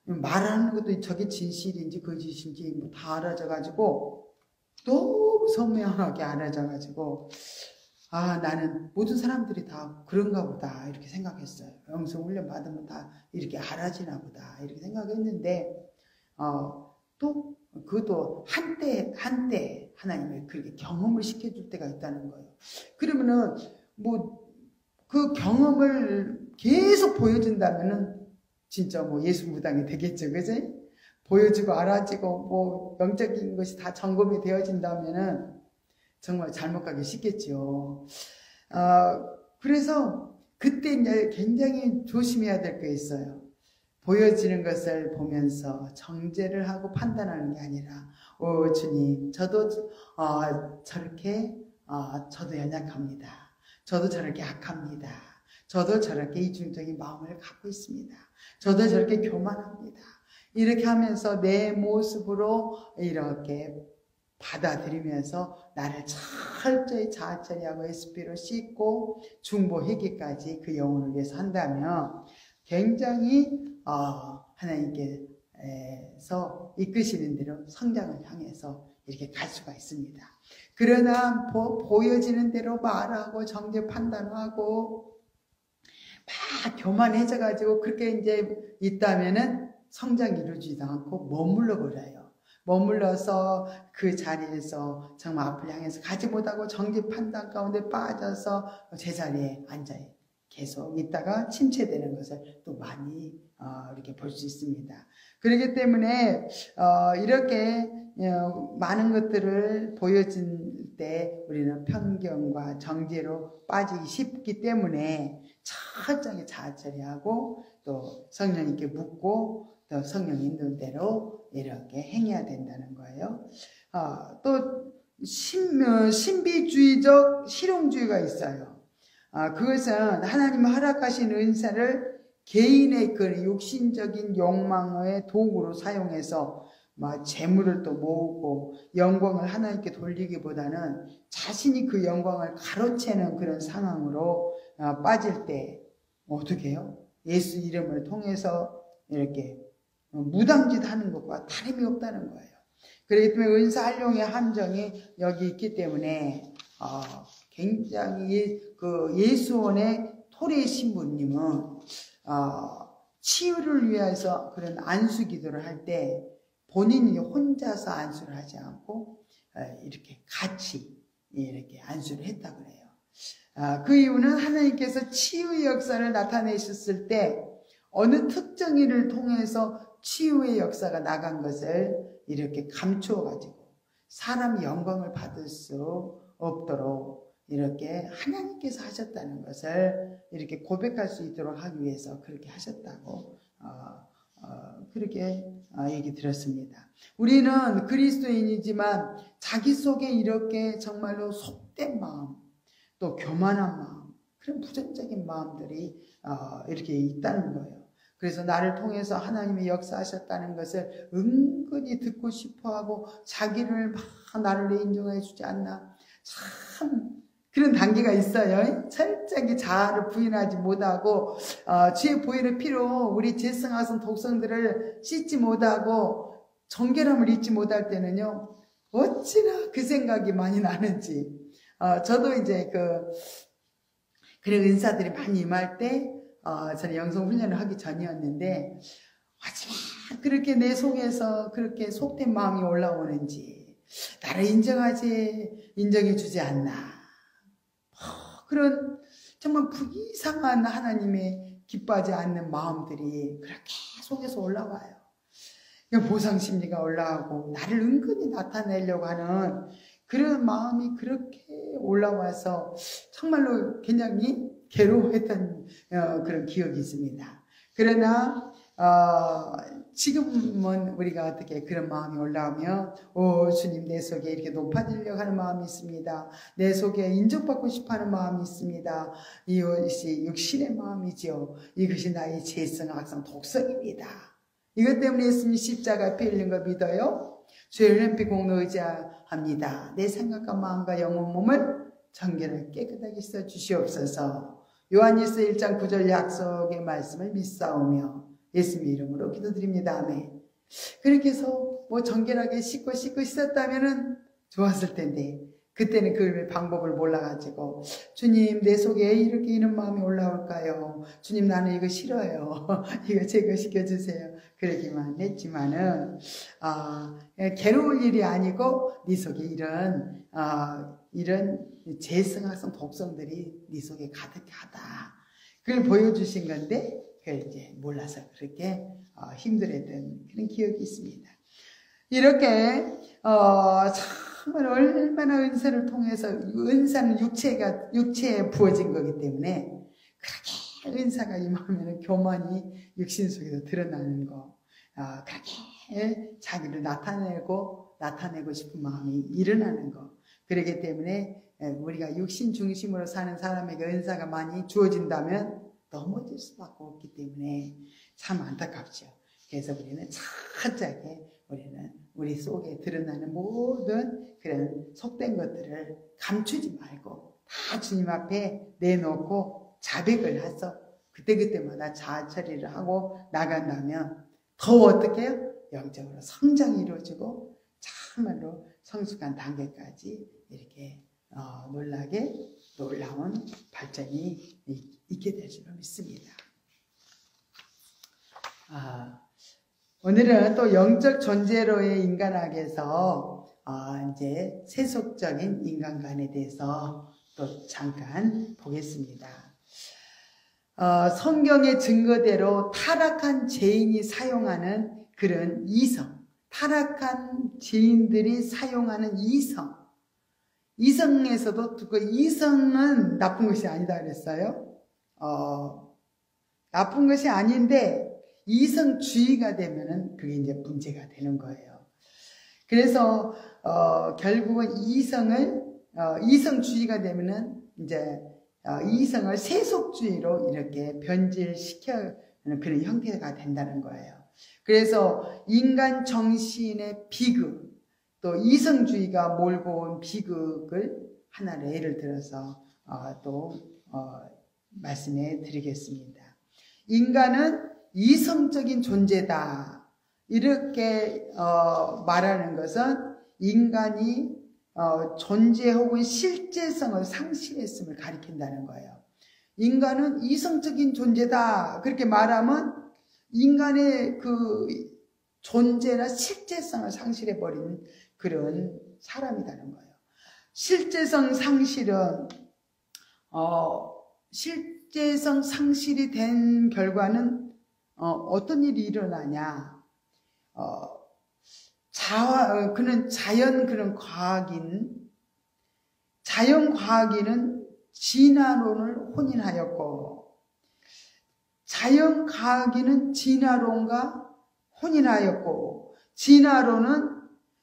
S1: 말하는 것도 저게 진실인지 거짓인지 뭐 다 알아져가지고 너무 선명하게 알아져가지고 나는 모든 사람들이 다 그런가 보다 이렇게 생각했어요. 영성 훈련 받으면 다 이렇게 알아지나 보다 이렇게 생각했는데 또 그것도 한때 하나님이 그렇게 경험을 시켜줄 때가 있다는 거예요. 그러면은 그 경험을 계속 보여준다면은 진짜 예수 무당이 되겠죠, 그지? 보여주고 알아지고 영적인 것이 다 점검이 되어진다면은 정말 잘못 가기 쉽겠죠. 그래서 그때 이제 굉장히 조심해야 될 게 있어요. 보여지는 것을 보면서 정죄를 하고 판단하는 게 아니라, 주님, 저도 저렇게 저도 연약합니다. 저도 저렇게 악합니다. 저도 저렇게 이중적인 마음을 갖고 있습니다. 저도 저렇게 교만합니다. 이렇게 하면서 내 모습으로 이렇게 받아들이면서 나를 철저히 자아 처리하고 SP로 씻고 중보 회개까지 그 영혼을 위해서 한다면 굉장히 하나님께서 이끄시는 대로 성장을 향해서 이렇게 갈 수가 있습니다. 그러나 보여지는 대로 말하고 정죄 판단하고 막 교만해져가지고 그렇게 이제 있다면은 성장이 이루어지지도 않고 머물러 버려요. 머물러서 그 자리에서 정말 앞을 향해서 가지 못하고 정죄 판단 가운데 빠져서 제자리에 앉아 계속 있다가 침체되는 것을 또 많이 이렇게 볼 수 있습니다. 그렇기 때문에 이렇게 많은 것들을 보여진 때 우리는 편견과 정죄로 빠지기 쉽기 때문에 철저하게 자아 처리하고 또 성령님께 묻고 또 성령 인도는 대로 이렇게 행해야 된다는 거예요. 또 신비주의적 실용주의가 있어요. 그것은 하나님이 허락하신 은사를 개인의 그 육신적인 욕망의 도구로 사용해서 재물을 또 모으고 영광을 하나님께 돌리기보다는 자신이 그 영광을 가로채는 그런 상황으로 빠질 때 어떻게 해요? 예수 이름을 통해서 이렇게 무당짓 하는 것과 다름이 없다는 거예요. 그렇기 때문에 은사 활용의 함정이 여기 있기 때문에 굉장히 그 예수원의 토레 신부님은 치유를 위해서 그런 안수 기도를 할 때 본인이 혼자서 안수를 하지 않고 이렇게 같이 이렇게 안수를 했다 그래요. 그 이유는 하나님께서 치유의 역사를 나타내셨을 때 어느 특정 일을 통해서 치유의 역사가 나간 것을 이렇게 감추어 가지고 사람이 영광을 받을 수 없도록 이렇게 하나님께서 하셨다는 것을 이렇게 고백할 수 있도록 하기 위해서 그렇게 하셨다고 그렇게 얘기 들었습니다. 우리는 그리스도인이지만 자기 속에 이렇게 정말로 속된 마음, 또 교만한 마음, 그런 부정적인 마음들이 이렇게 있다는 거예요. 그래서 나를 통해서 하나님이 역사하셨다는 것을 은근히 듣고 싶어하고 자기를 막 나를 인정해 주지 않나, 참 그런 단계가 있어요. 철저하게 자아를 부인하지 못하고 주의 보혈의 피로 우리 제성학성 독성들을 씻지 못하고 정결함을 잊지 못할 때는요, 어찌나 그 생각이 많이 나는지. 저도 이제 그런 은사들이 많이 임할 때 저는 영성 훈련을 하기 전이었는데 어찌나 그렇게 내 속에서 그렇게 속된 마음이 올라오는지, 나를 인정해 주지 않나, 그런 정말 이상한 하나님의 기뻐하지 않는 마음들이 그렇게 속에서 올라와요. 보상심리가 올라오고 나를 은근히 나타내려고 하는 그런 마음이 그렇게 올라와서 정말로 굉장히 괴로워했던 그런 기억이 있습니다. 그러나 지금은 우리가 어떻게 그런 마음이 올라오면 주님, 내 속에 이렇게 높아지려고 하는 마음이 있습니다. 내 속에 인정받고 싶어하는 마음이 있습니다. 이것이 육신의 마음이죠. 이것이 나의 죄성, 악성, 독성입니다. 이것 때문에 예수님이 십자가에 피 흘린 걸 믿어요. 주의 흘린 공로 의지합니다. 내 생각과 마음과 영혼 몸을 정결하게 깨끗하게 씻어 주시옵소서. 요한일서 1장 9절 약속의 말씀을 믿사오며 예수님 이름으로 기도드립니다. 아멘. 그렇게 해서 정결하게 씻고 씻었다면은 좋았을 텐데, 그때는 그 방법을 몰라가지고 주님, 내 속에 이렇게 이런 마음이 올라올까요? 주님, 나는 이거 싫어요. 이거 제거시켜주세요. 그러기만 했지만은 괴로울 일이 아니고 네 속에 이런 재성학성 독성들이 네 속에 가득하다, 그걸 보여주신 건데 그걸 이제 몰라서 그렇게 힘들었던 그런 기억이 있습니다. 이렇게 정말 얼마나 은사를 통해서, 은사는 육체에 부어진 거기 때문에 그렇게 은사가 임하면 교만이 육신 속에서 드러나는 거, 그렇게 자기를 나타내고 싶은 마음이 일어나는 거. 그렇기 때문에 우리가 육신 중심으로 사는 사람에게 은사가 많이 주어진다면 넘어질 수밖에 없기 때문에 참 안타깝죠. 그래서 우리는 철저하게 우리 속에 드러나는 모든 그런 속된 것들을 감추지 말고 다 주님 앞에 내놓고 자백을 해서 그때마다 자아 처리를 하고 나간다면 더 어떻게 해요? 영적으로 성장이 이루어지고 참말로 성숙한 단계까지 이렇게 놀라운 발전이 있게 될 줄로 믿습니다. 오늘은 또 영적 존재로의 인간학에서 이제 세속적인 인간관에 대해서 또 잠깐 보겠습니다. 성경의 증거대로 타락한 죄인이 사용하는 그런 이성, 타락한 죄인들이 사용하는 이성,
S2: 이성에서도 그 이성은 나쁜 것이 아니다 그랬어요. 나쁜 것이 아닌데 이성주의가 되면은 그게 이제 문제가 되는 거예요. 그래서 결국은 이성주의가 되면은 이제 이성을 세속주의로 이렇게 변질시켜는 그런 형태가 된다는 거예요. 그래서 인간 정신의 비극, 또 이성주의가 몰고 온 비극을 하나 예를 들어서 말씀해 드리겠습니다. 인간은 이성적인 존재다. 이렇게 말하는 것은 인간이 존재 혹은 실제성을 상실했음을 가리킨다는 거예요. 인간은 이성적인 존재다. 그렇게 말하면 인간의 그 존재나 실제성을 상실해버린 그런 사람이라는 거예요. 실제성 상실은 실제성 상실이 된 결과는 어떤 일이 일어나냐? 그는 자연 과학인은 진화론을 혼인하였고, 자연과학인은 진화론과 혼인하였고, 진화론은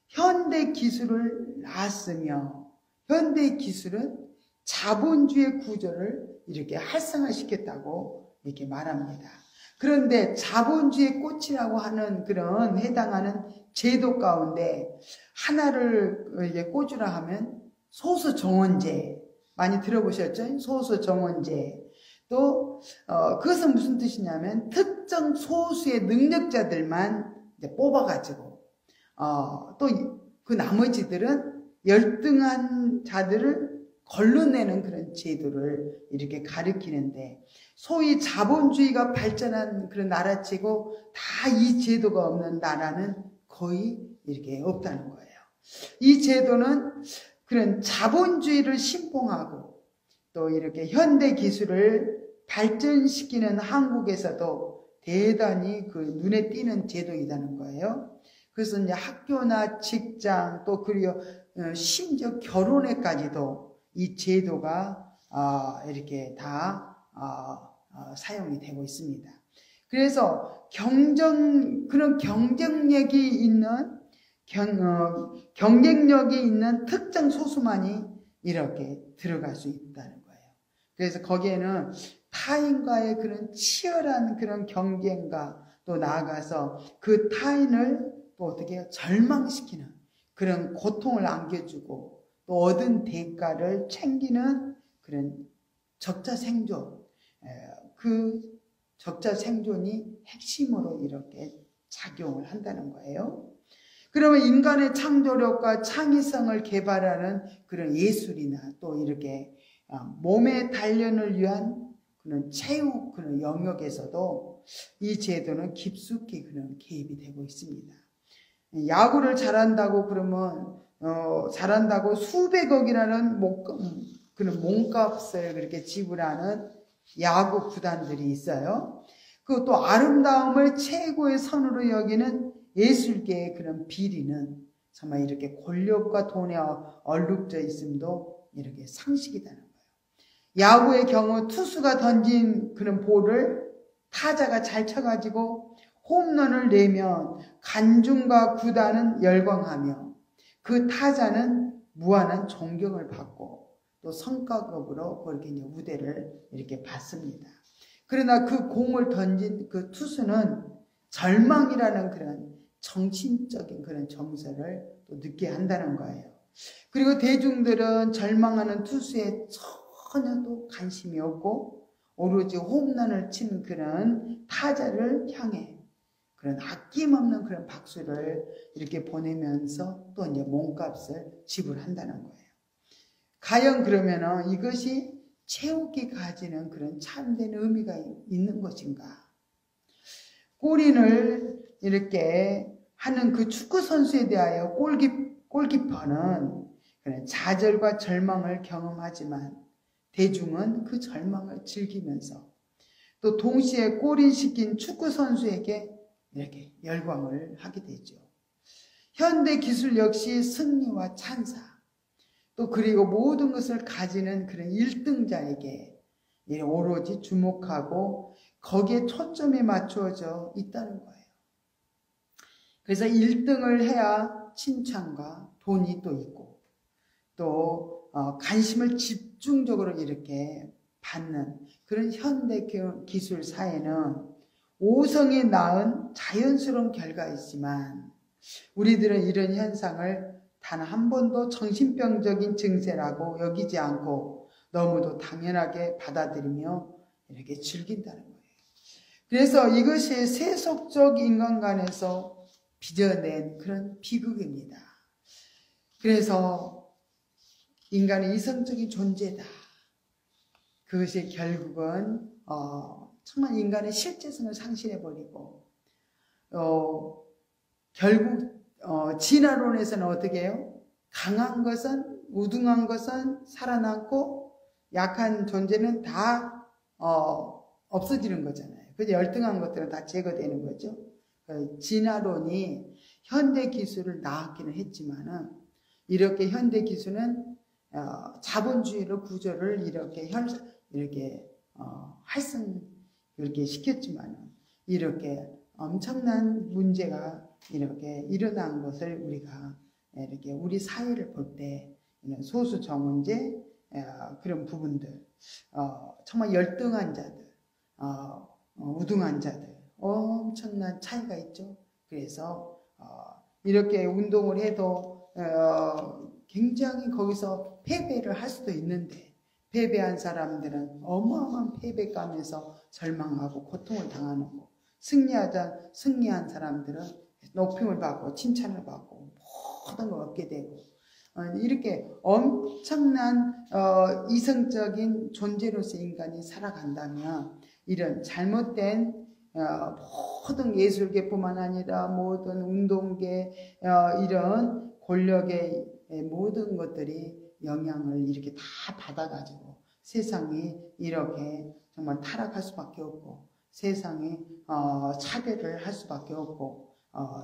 S2: 현대 기술을 낳았으며, 현대 기술은 자본주의 구조를 이렇게 활성화시켰다고 이렇게 말합니다. 그런데 자본주의 꽃이라고 하는 그런 해당하는 제도 가운데 하나를 이제 꽂으라 하면 소수정원제, 많이 들어보셨죠? 소수정원제. 또 그것은 무슨 뜻이냐면 특정 소수의 능력자들만 이제 뽑아가지고 또 그 나머지들은 열등한 자들을 걸러내는 그런 제도를 이렇게 가리키는데, 소위 자본주의가 발전한 그런 나라치고 다 이 제도가 없는 나라는 거의 이렇게 없다는 거예요. 이 제도는 그런 자본주의를 신봉하고 또 이렇게 현대 기술을 발전시키는 한국에서도 대단히 그 눈에 띄는 제도이다는 거예요. 그래서 이제 학교나 직장 또 그리고 심지어 결혼에까지도 이 제도가 이렇게 다 사용이 되고 있습니다. 그래서 그런 경쟁력이 있는 특정 소수만이 이렇게 들어갈 수 있다는 거예요. 그래서 거기에는 타인과의 그런 치열한 그런 경쟁과 또 나아가서 그 타인을 또 어떻게 절망시키는 그런 고통을 안겨주고 또 얻은 대가를 챙기는 그런 적자 생존, 그 적자 생존이 핵심으로 이렇게 작용을 한다는 거예요. 그러면 인간의 창조력과 창의성을 개발하는 그런 예술이나 또 이렇게 몸의 단련을 위한 그런 체육 그런 영역에서도 이 제도는 깊숙이 그런 개입이 되고 있습니다. 야구를 잘한다고 그러면 잘한다고 수백억이라는 그런 몸값을 그렇게 지불하는 야구 구단들이 있어요. 그또 아름다움을 최고의 선으로 여기는 예술계의 그런 비리는 정말 이렇게 권력과 돈에 얼룩져 있음도 이렇게 상식이다는 거예요. 야구의 경우 투수가 던진 그런 볼을 타자가 잘 쳐가지고 홈런을 내면 관중과 구단은 열광하며 그 타자는 무한한 존경을 받고 또 성과급으로 그렇게 이제 우대를 이렇게 받습니다. 그러나 그 공을 던진 그 투수는 절망이라는 그런 정신적인 그런 정서를 또 느끼게 한다는 거예요. 그리고 대중들은 절망하는 투수에 전혀 또 관심이 없고 오로지 홈런을 친 그런 타자를 향해 그런 아낌없는 그런 박수를 이렇게 보내면서 또 이제 몸값을 지불한다는 거예요. 과연 그러면은 이것이 체육이 가지는 그런 참된 의미가 있는 것인가? 골인을 이렇게 하는 그 축구 선수에 대하여 골키퍼는 그런 좌절과 절망을 경험하지만 대중은 그 절망을 즐기면서 또 동시에 골인시킨 축구 선수에게 이렇게 열광을 하게 되죠. 현대 기술 역시 승리와 찬사,
S1: 또 그리고 모든 것을 가지는 그런 1등자에게 오로지 주목하고 거기에 초점이 맞추어져 있다는 거예요. 그래서 1등을 해야 칭찬과 돈이 또 있고 또 관심을 집중적으로 이렇게 받는 그런 현대 기술 사회는 5성이 낳은 자연스러운 결과이지만 우리들은 이런 현상을 단 한 번도 정신병적인 증세라고 여기지 않고 너무도 당연하게 받아들이며 이렇게 즐긴다는 거예요. 그래서 이것이 세속적 인간관에서 빚어낸 그런 비극입니다. 그래서 인간은 이성적인 존재다. 그것이 결국은 정말 인간의 실제성을 상실해버리고 결국 진화론에서는 어떻게 해요? 강한 것은 우등한 것은 살아남고 약한 존재는 다 없어지는 거잖아요. 그래서 열등한 것들은 다 제거되는 거죠. 진화론이 현대 기술을 낳았기는 했지만은 이렇게 현대 기술은 자본주의로 구조를 이렇게 이렇게 시켰지만은 이렇게 엄청난 문제가 이렇게 일어난 것을 우리가 이렇게 우리 사회를 볼 때 소수 정원제 그런 부분들 정말 열등한 자들 우등한 자들 엄청난 차이가 있죠. 그래서 이렇게 운동을 해도 굉장히 거기서 패배를 할 수도 있는데 패배한 사람들은 어마어마한 패배감에서 절망하고 고통을 당하는 거. 승리한 사람들은 높임을 받고 칭찬을 받고 모든 걸 얻게 되고 이렇게 엄청난 이성적인 존재로서 인간이 살아간다면 이런 잘못된 모든 예술계뿐만 아니라 모든 운동계 이런 권력의 모든 것들이 영향을 이렇게 다 받아가지고 세상이 이렇게 정말 타락할 수밖에 없고 세상이 차별을 할 수밖에 없고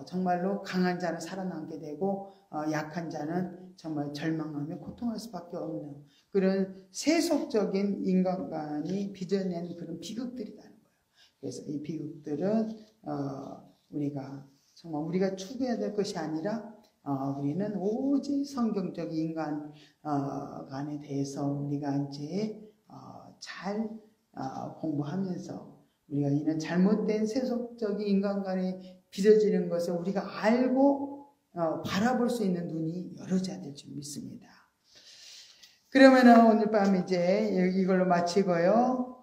S1: 정말로 강한 자는 살아남게 되고 약한 자는 정말 절망하며 고통할 수밖에 없는 그런 세속적인 인간관이 빚어낸 그런 비극들이라는 거예요. 그래서 이 비극들은 우리가 정말 우리가 추구해야 될 것이 아니라 우리는 오직 성경적 인간관에 대해서 우리가 이제 잘 공부하면서 우리가 이런 잘못된 세속적인 인간관에 빚어지는 것을 우리가 알고 바라볼 수 있는 눈이 열어져야 될 줄 믿습니다. 그러면은 오늘 밤 이제 이걸로 마치고요.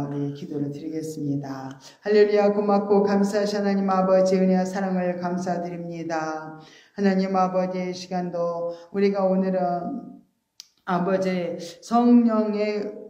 S1: 우리 기도를 드리겠습니다. 할렐루야. 고맙고 감사하신 하나님 아버지 은혜와 사랑을 감사드립니다. 하나님 아버지의 시간도 우리가 오늘은 아버지 성령의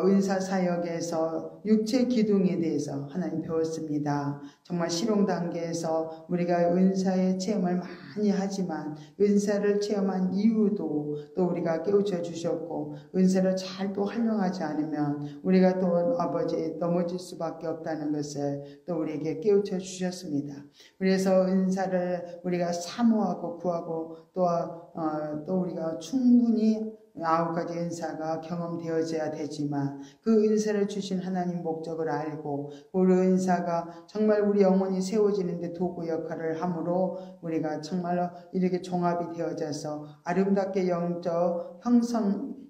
S1: 은사 사역에서 육체 기둥에 대해서 하나님 배웠습니다. 정말 실용 단계에서 우리가 은사의 체험을 많이 하지만 은사를 체험한 이유도 또 우리가 깨우쳐 주셨고 은사를 잘 또 활용하지 않으면 우리가 또 아버지 넘어질 수밖에 없다는 것을 또 우리에게 깨우쳐 주셨습니다. 그래서 은사를 우리가 사모하고 구하고 또 우리가 충분히 9가지 은사가 경험되어져야 되지만 그 은사를 주신 하나님 목적을 알고 그 은사가 정말 우리 영혼이 세워지는데 도구 역할을 함으로 우리가 정말로 이렇게 종합이 되어져서 아름답게 영성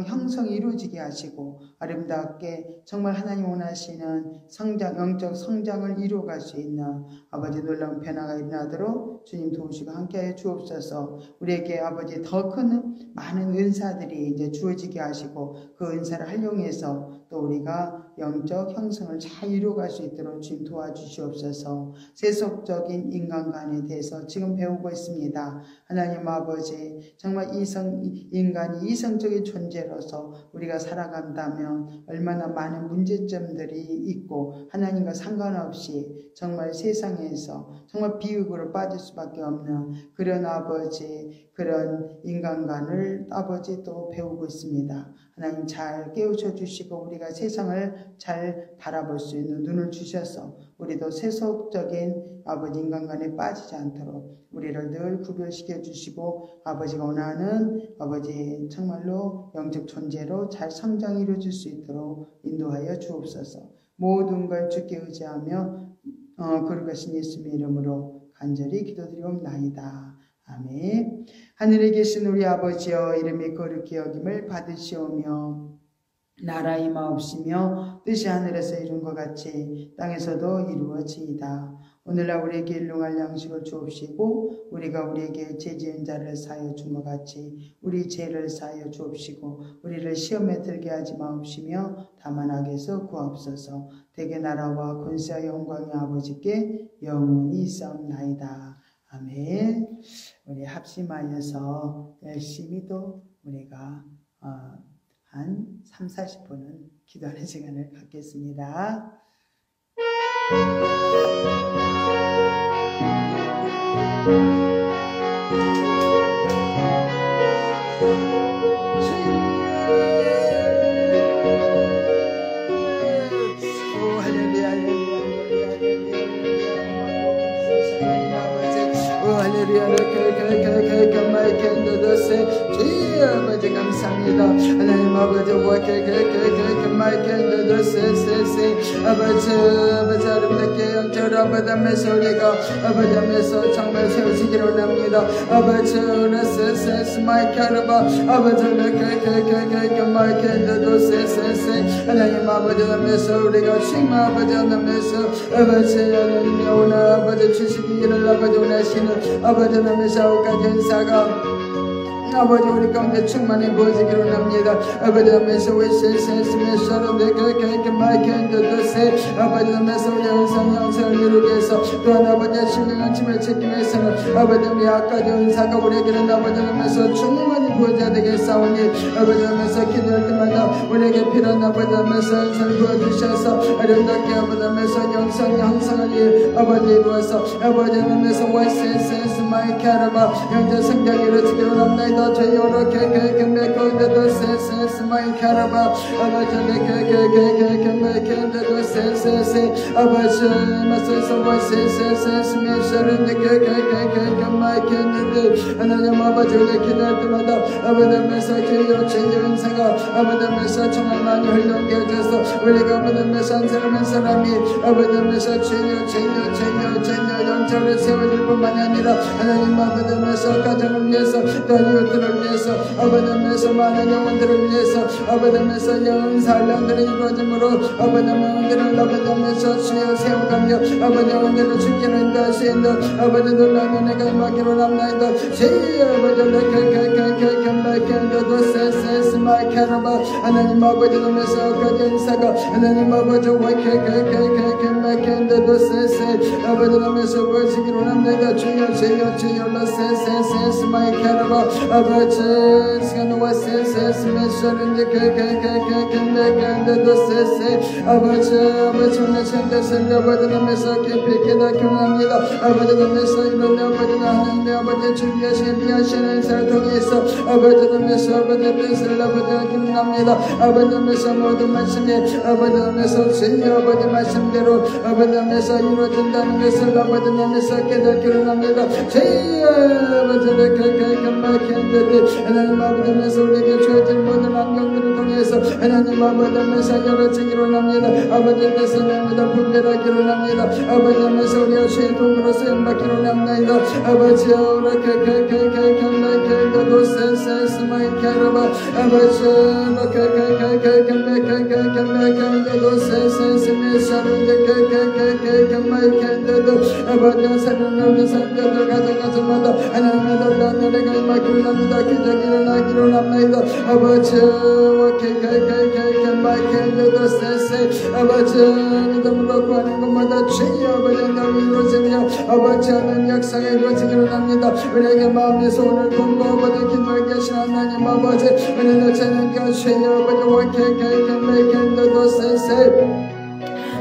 S1: 형성이 이루어지게 하시고 아름답게 정말 하나님 원하시는 영적 성장을 이루어갈 수 있는 아버지 놀라운 변화가 일어나도록 주님 도우시고 함께하여 주옵소서. 우리에게 아버지 더 큰 많은 은사들이 이제 주어지게 하시고 그 은사를 활용해서 또 우리가 영적 형성을 잘 이루어갈 수 있도록 주님 도와주시옵소서. 세속적인 인간관에 대해서 지금 배우고 있습니다. 하나님 아버지 정말 인간이 이성적인 존재로서 우리가 살아간다면 얼마나 많은 문제점들이 있고 하나님과 상관없이 정말 세상에서 정말 비극으로 빠질 수밖에 없는 그런 아버지 그런 인간관을 아버지 또 배우고 있습니다. 하나님 잘 깨우쳐 주시고 우리가 세상을 잘 바라볼 수 있는 눈을 주셔서 우리도 세속적인 아버지 인간관에 빠지지 않도록 우리를 늘 구별시켜 주시고 아버지가 원하는 아버지 정말로 영적 존재로 잘 성장 이루어질 수 있도록 인도하여 주옵소서. 모든 걸 주께 의지하며 거룩하신 예수님의 이름으로 간절히 기도드리옵나이다. 아멘. 하늘에 계신 우리 아버지여, 이름이 거룩히 여김을 받으시오며 나라 임하옵시며 뜻이 하늘에서 이룬 것 같이 땅에서도 이루어지이다. 오늘날 우리에게 일용할 양식을 주옵시고 우리가 우리에게 죄 지은 자를 사하여 준 것 같이 우리 죄를 사하여 주옵시고 우리를 시험에 들게 하지 마옵시며 다만 악에서 구하옵소서. 대개 나라와 권세와 영광이 아버지께 영원히 있사옵나이다. 아멘. 우리 합심하여서 열심히 또 우리가 한 30-40분은 기도하는 시간을 갖겠습니다.
S2: 아버지 감사합니다. 하나님 아버지와 아버지 아름답게 영적으로 아버지면서 우리가 아버지면서 정말 세우시기를 원합니다. 아버지 오라세세스 마이카르바 아버지 하나님 아버지면서 우리가 정말 아버지면서 아버지 하나님이 오늘 아버지 주시기를 아버지 원하시는 아버지면서 까지 인사가 아버지 우리 가운데 충만히 부어지기를 원합니다. 아버지 하면서 위세세스메셔는 내게 마이캔드도세 아버지 하면서 우리 영상을 이루기 위해서 또한 아버지의 신령한 짐을 지키기 위해서는 아버지 우리 아까지 은사가 우리에게는 아버지 하면서 충만히 부어져야 되겠사오니 아버지 하면서 기도할 때마다 우리에게 필요한 아버지 하면서 은사를 부어주셔서 아름답게 아버지 하면서 영상을 아버지 이루어서 아버지 하면서 위세세스 마이카르바 영적 성장이 이루어지기를 원합니다. 저희로 개개개개개개개도 세세스 마이카르바 아버지 개개개개개개개도 세세스 아버지 마세서 세세스 메셔는 개개개개개개 마이캔드 하나님 아버지 우리 기도할 때마다 아버지면서 저희로 은사가 아버지면서 정말 많이 흘러오게 해줘서 우리가 아버지면서 한 사람 한 사람이 아버지면서 저희로 영적으로 세워질 뿐만이 아니라 하나님 아버지면서 가정을 위해서 또 이웃들을 위해서 아버지면서 많은 영혼들을 위해서 아버지면서 영혼 살량들이 이루어짐으로 아버지 영혼들을 아버지면서 주여 세워가며 아버지 영혼들을 죽기로 인도하시는 아버지 놀라운 은혜가 임하기로 합나이다. 주여 아버지 렉렉렉렉렉렉렉도 세세스 마이카르바 하나님 아버지 놈에서 가진 인사가 하나님 아버지 렉렉렉렉렉렉렉도 세세 아버지 놈에서 보시기로 합나이다. 주여 세세세스 마이카르바 아버지 시간 와세세스 메셔는지 개개개개개개개도 세세 아버지 오늘 생각을 아버지 놈에서 깊이 깨닫게 합니다. 아버지 놈에서 이런 아버지 하나님의 아버지 준비하신 비하시는 인사를 통해서 아버지 놈에서 아버지 뜻을 아버지 기능합니다. 아버지 놈에서 모든 말씀이 아버지 놈에서 주여 아버지 말씀대로 아버지 놈에서 이루어진다는 것을 아버지 놈에서 깨닫기를 합니다. 주여 아버지 하나님 아버지면서 우리에게 주어진 모든 환경들을 통해서 하나님 아버지면서 열어지기로 합니다. 아버지 뜻을 분별하기로 합니다. 아버지면서 우리가 주의 도구로 쓰임받기로 합니다. 아버지 오라케케케케케케케도 센세스 마이카르바 아버지 오라케케케케케케케케케도 센세스 메사르데케케케케케 마이캔데도 아버지 사랑하는 성도들 가정가정마다 하나님의 놀라운 은혜가 임하기로 합니다. 기적이 일어나기로 합니다. 아버지 마이캔데도 센세 아버지 믿음으로 구하는 것마다 주여 아버지 영광이 이루어지며 아버지 하나님 역사가 이루어지기로 합니다. 우리에게 마음의 소원을 품고 아버지 기도하게 하신 하나님 아버지 은혜를 찬양케 하시며 아버지 마이캔데도 센세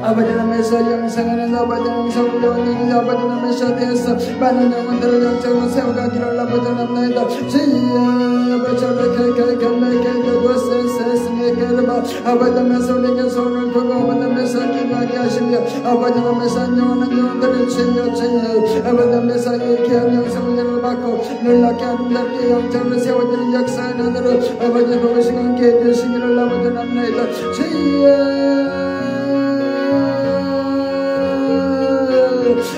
S2: 아버지 하나님께서 영생하는 아버지 영생을 영원히 아버지 하나님께서 되어서 많은 영혼들을 영적으로 세워가기를 아버지 하나님나이다 주여 아버지 아버지 하나님께서 우리에게 손을 두고 아버지 하나님께서 기도하게 하시며 아버지 하나님께서 영원한 영혼들을 주여 아버지 하나님께서 이 귀한 영성을 받고 놀랍게 아름답게 영적으로 세워지는 역사의 하나로 아버지 도우시고 함께 해주시기를 아버지 하나님나이다 주여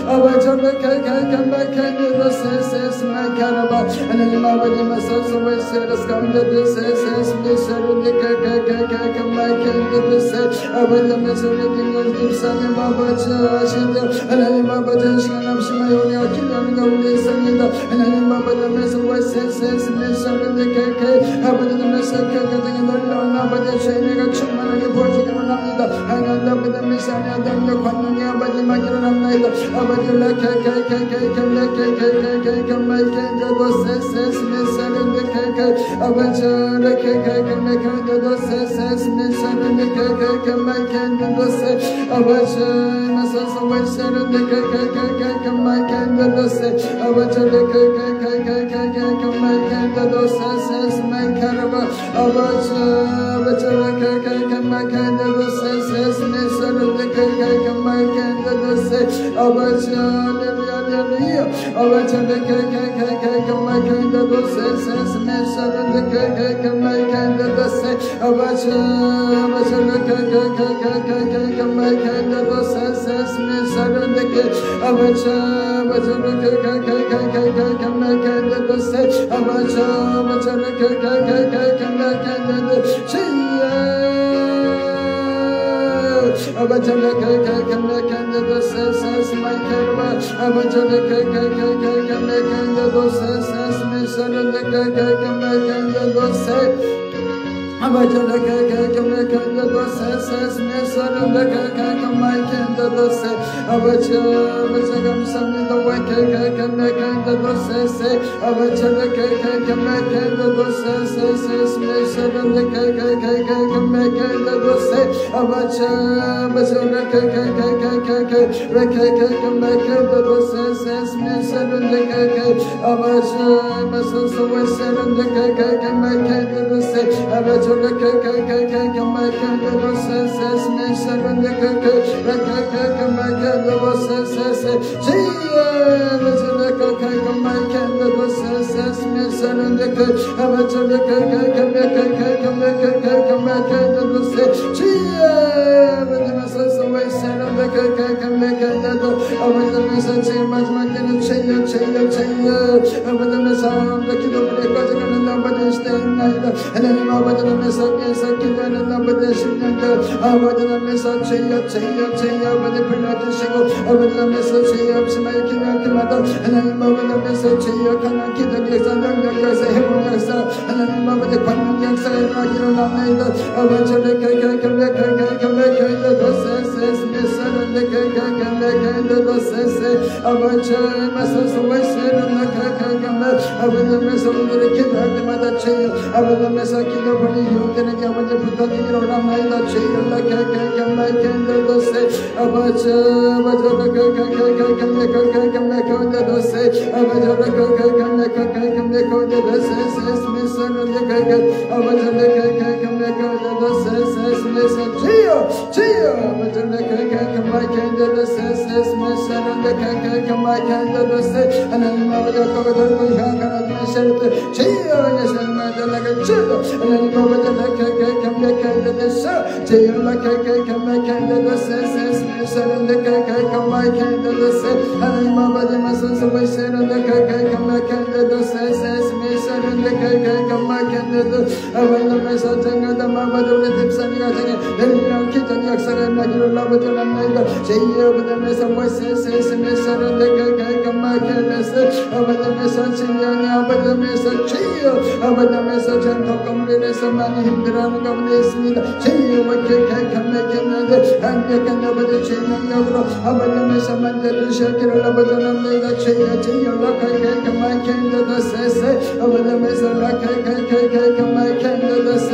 S2: 아버지 하나님 아버지 마사서 웨세라스 감자드 세세스 미세르니 아버지 메소리킹 집사님 아버지 하시죠 하나님 아버지 시간 없이 마요리와 기도하는 가운데 있습니다 하나님 아버지 메소리세스 미세르니 아버지 메소리킹 놀라운 아버지 죄내가 충만하게 보여지기를 합니다 하나님 아버지 미사니 아담의 관용이 아버지 마기를 합니다 아버지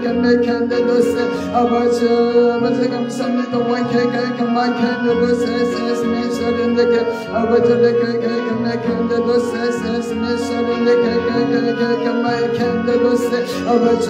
S2: 캔들로세 아버지 감사합니다 와이케케케마 캔들로세 스미서른데케 아버지 캔들로세 스미서른데케케케케마 캔들로세 아버지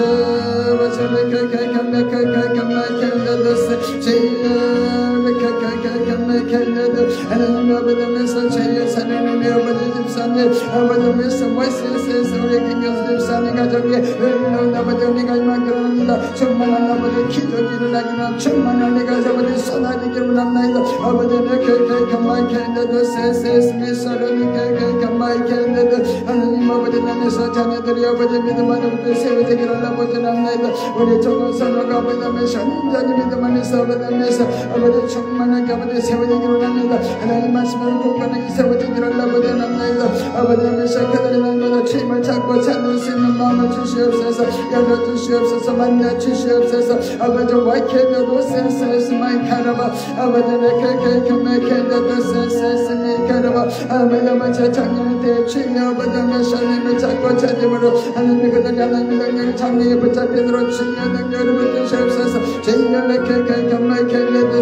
S2: 캔들로세 하나님 아버지면서 제일 사랑을 아버지 집사님 아버지면서 와이스에서 우리 김경수 집사님 가정에 은혜로운 아버지 우리가 이만큼합니다 충만한 아버지 기적이 일어나기를 충만한 우리가 아버지 쏟아지기를 원합니다 아버지는 그마이 캔드도 세스미서는 그마이 캔드도 하나님 아버지 남에서 자녀들이 아버지 믿음 안에 세워지기를 아버지 남나이다 우리 종선호가 아버지 남에서 인자니 믿음 안에서 아버지 남에서 아버지 충만하게 아버지 세워지기를 원합니다 하나님 말씀을 굳건하게 세워지기를 아버지 남나이다 아버지 남에서 그들의 날마다 주님을 찾고 찾는 수 있는 마음을 주시옵소서 열어주시옵소서 만나주시옵소서 아버지 와이케도도 센스 마이카라바 아버지 내케케케메케도도 센스 마이카라바 아버지 아버지 작년에 주님 아버지 하나님을 찾고 찾음으로 하나님 그들이 하나님의 능력을 장래에 붙잡히도록 주님의 능력을 붙드시옵소서 주님 내케케케메케도도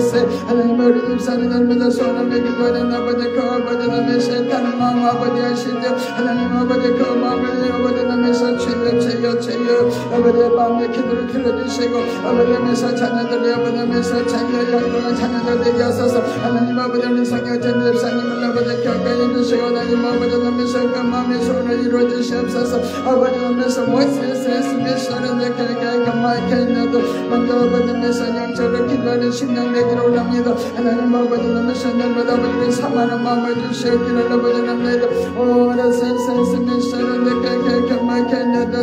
S2: 하나님 우리 집사님 날마다 소원을 기도하는 아버지 그 아버지 남의 세타는 마음 아버지 하시며 하나님 아버지 그 마음을 아버지 남에서 주여 아버지 마음의 기도를 들어주시고 아버지 남에서 자녀들이 아버지 남에서 자녀의 자녀들 되게 하소서 하나님 아버지 우리 성경전 집사님을 아버지 격하게 해주시고 하나님 아버지 남에서 그 마음의 소원을 이루어주시옵소서 아버지 남에서 모세스미서는 내게 가만히 있나도 먼저 아버지 남에서 영적으로 기도하는 심령 내기를 원합니다 하나님 아버지 남에서 날마다 아버지의 사만한 마음을 주시옵기를 아버지 남나이다 오라 센스미서는 내게 가만히 있나도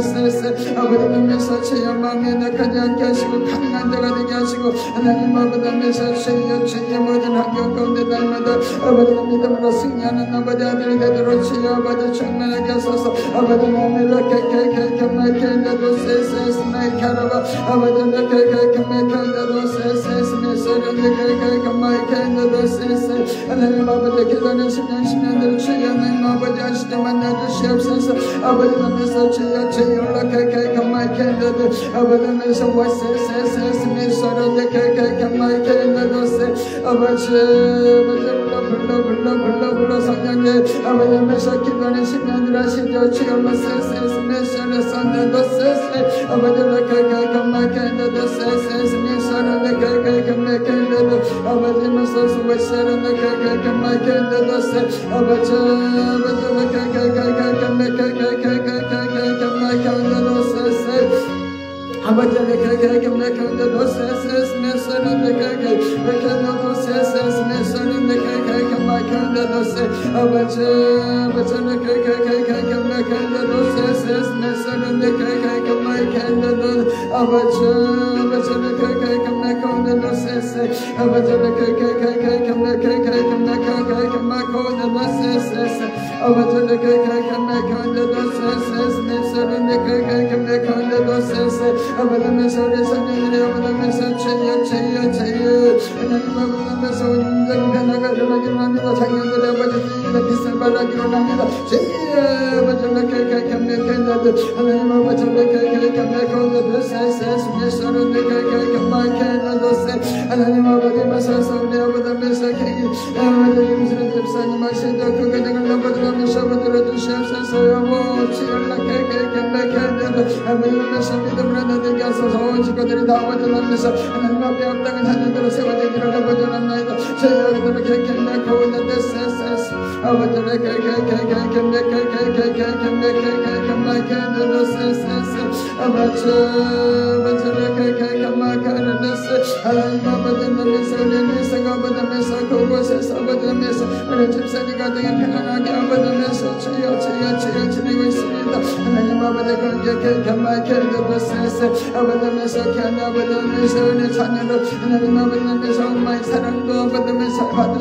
S2: 아버지 남에서 주의 마음에 낙하지 않게 하시고 강한 자가 되게 하시고 하나님 아버지 남에서 주의 모든 환경 가운데 날마다 아버지 믿음으로 승리하는 아버지 아들이 되도록 주의 아버지 충만하게 하소서 아버지 마음에 낙하게게게게게게게도 세스메이카라바 아버지 낙하게게게게게도 세스메이카라바게게게게게게도 세스 하나님 아버지 기도하는 신년들 주의 하나님 아버지 하시되 만나주시옵소서 아버지 남에서 주의 연락게게게게게도 아버지 남에서 와세세세스메이카라바게게게게게도 아버지 불러 성령의 아버지면서 기도하는 신령들 하시죠. 주여 세세스 메시아의 선대도 세세 아버지를 그마캔데도 세세스 미사는데 그마캔데도 아버지면서 수고시는데 그마캔데도 세 아버지 그마캔데도 세세 아버지를 그마캔데도 세세스 미사는데 그마캔데도 세세스 미사는데 그마캔데도 세 아버지 아버지를 그마캔데도 세세스 미사는데 그마캔데도 아버지 아버지를 그마캔데도 세세 아버지를 그마캔데도 세세 아버지를 그마캔데도 세세 미사는데 그마캔데도 세세 아버지면서 우리 성령들이 아버지면서 주여 하나님 아버지면서 온전히 변화가 일어나기로 작년들의 아버지들이 비싼 바라기로 납니다. 주여 아버지를 그마캔데도 하나님 아버지를 그마캔데도 세세 미사는데 그마캔데도 세 하나님 아버지면서 우리 아버지면서 아버지 무슨 집사님 하시죠. 그 그냥을 아버지면서 아버지를 주시옵소서 여보 주여 그마캔데도 아버지면서 믿음으로 너에게 하소서 친구들이 다 아버지면서 하나님 앞에 합당한 자녀들로 세워지기를 아버지랍니다. 저희들을 그마캔데도 세세 아버지를 그마캔데도 세세 아버지를 그마캔데도 세 하나님 아버지면서 우리 미사가 아버지면서 그곳에서 아버지면서 우리 집사님 가정에 평안하게 아버지면서 주여 지내고 있습니다. 하나님 아버지 그마캔데도 세세 아버지면서 아버지면서 우리 자녀를 하나님 아버지면서 엄마의 사랑도 아버지면서 받을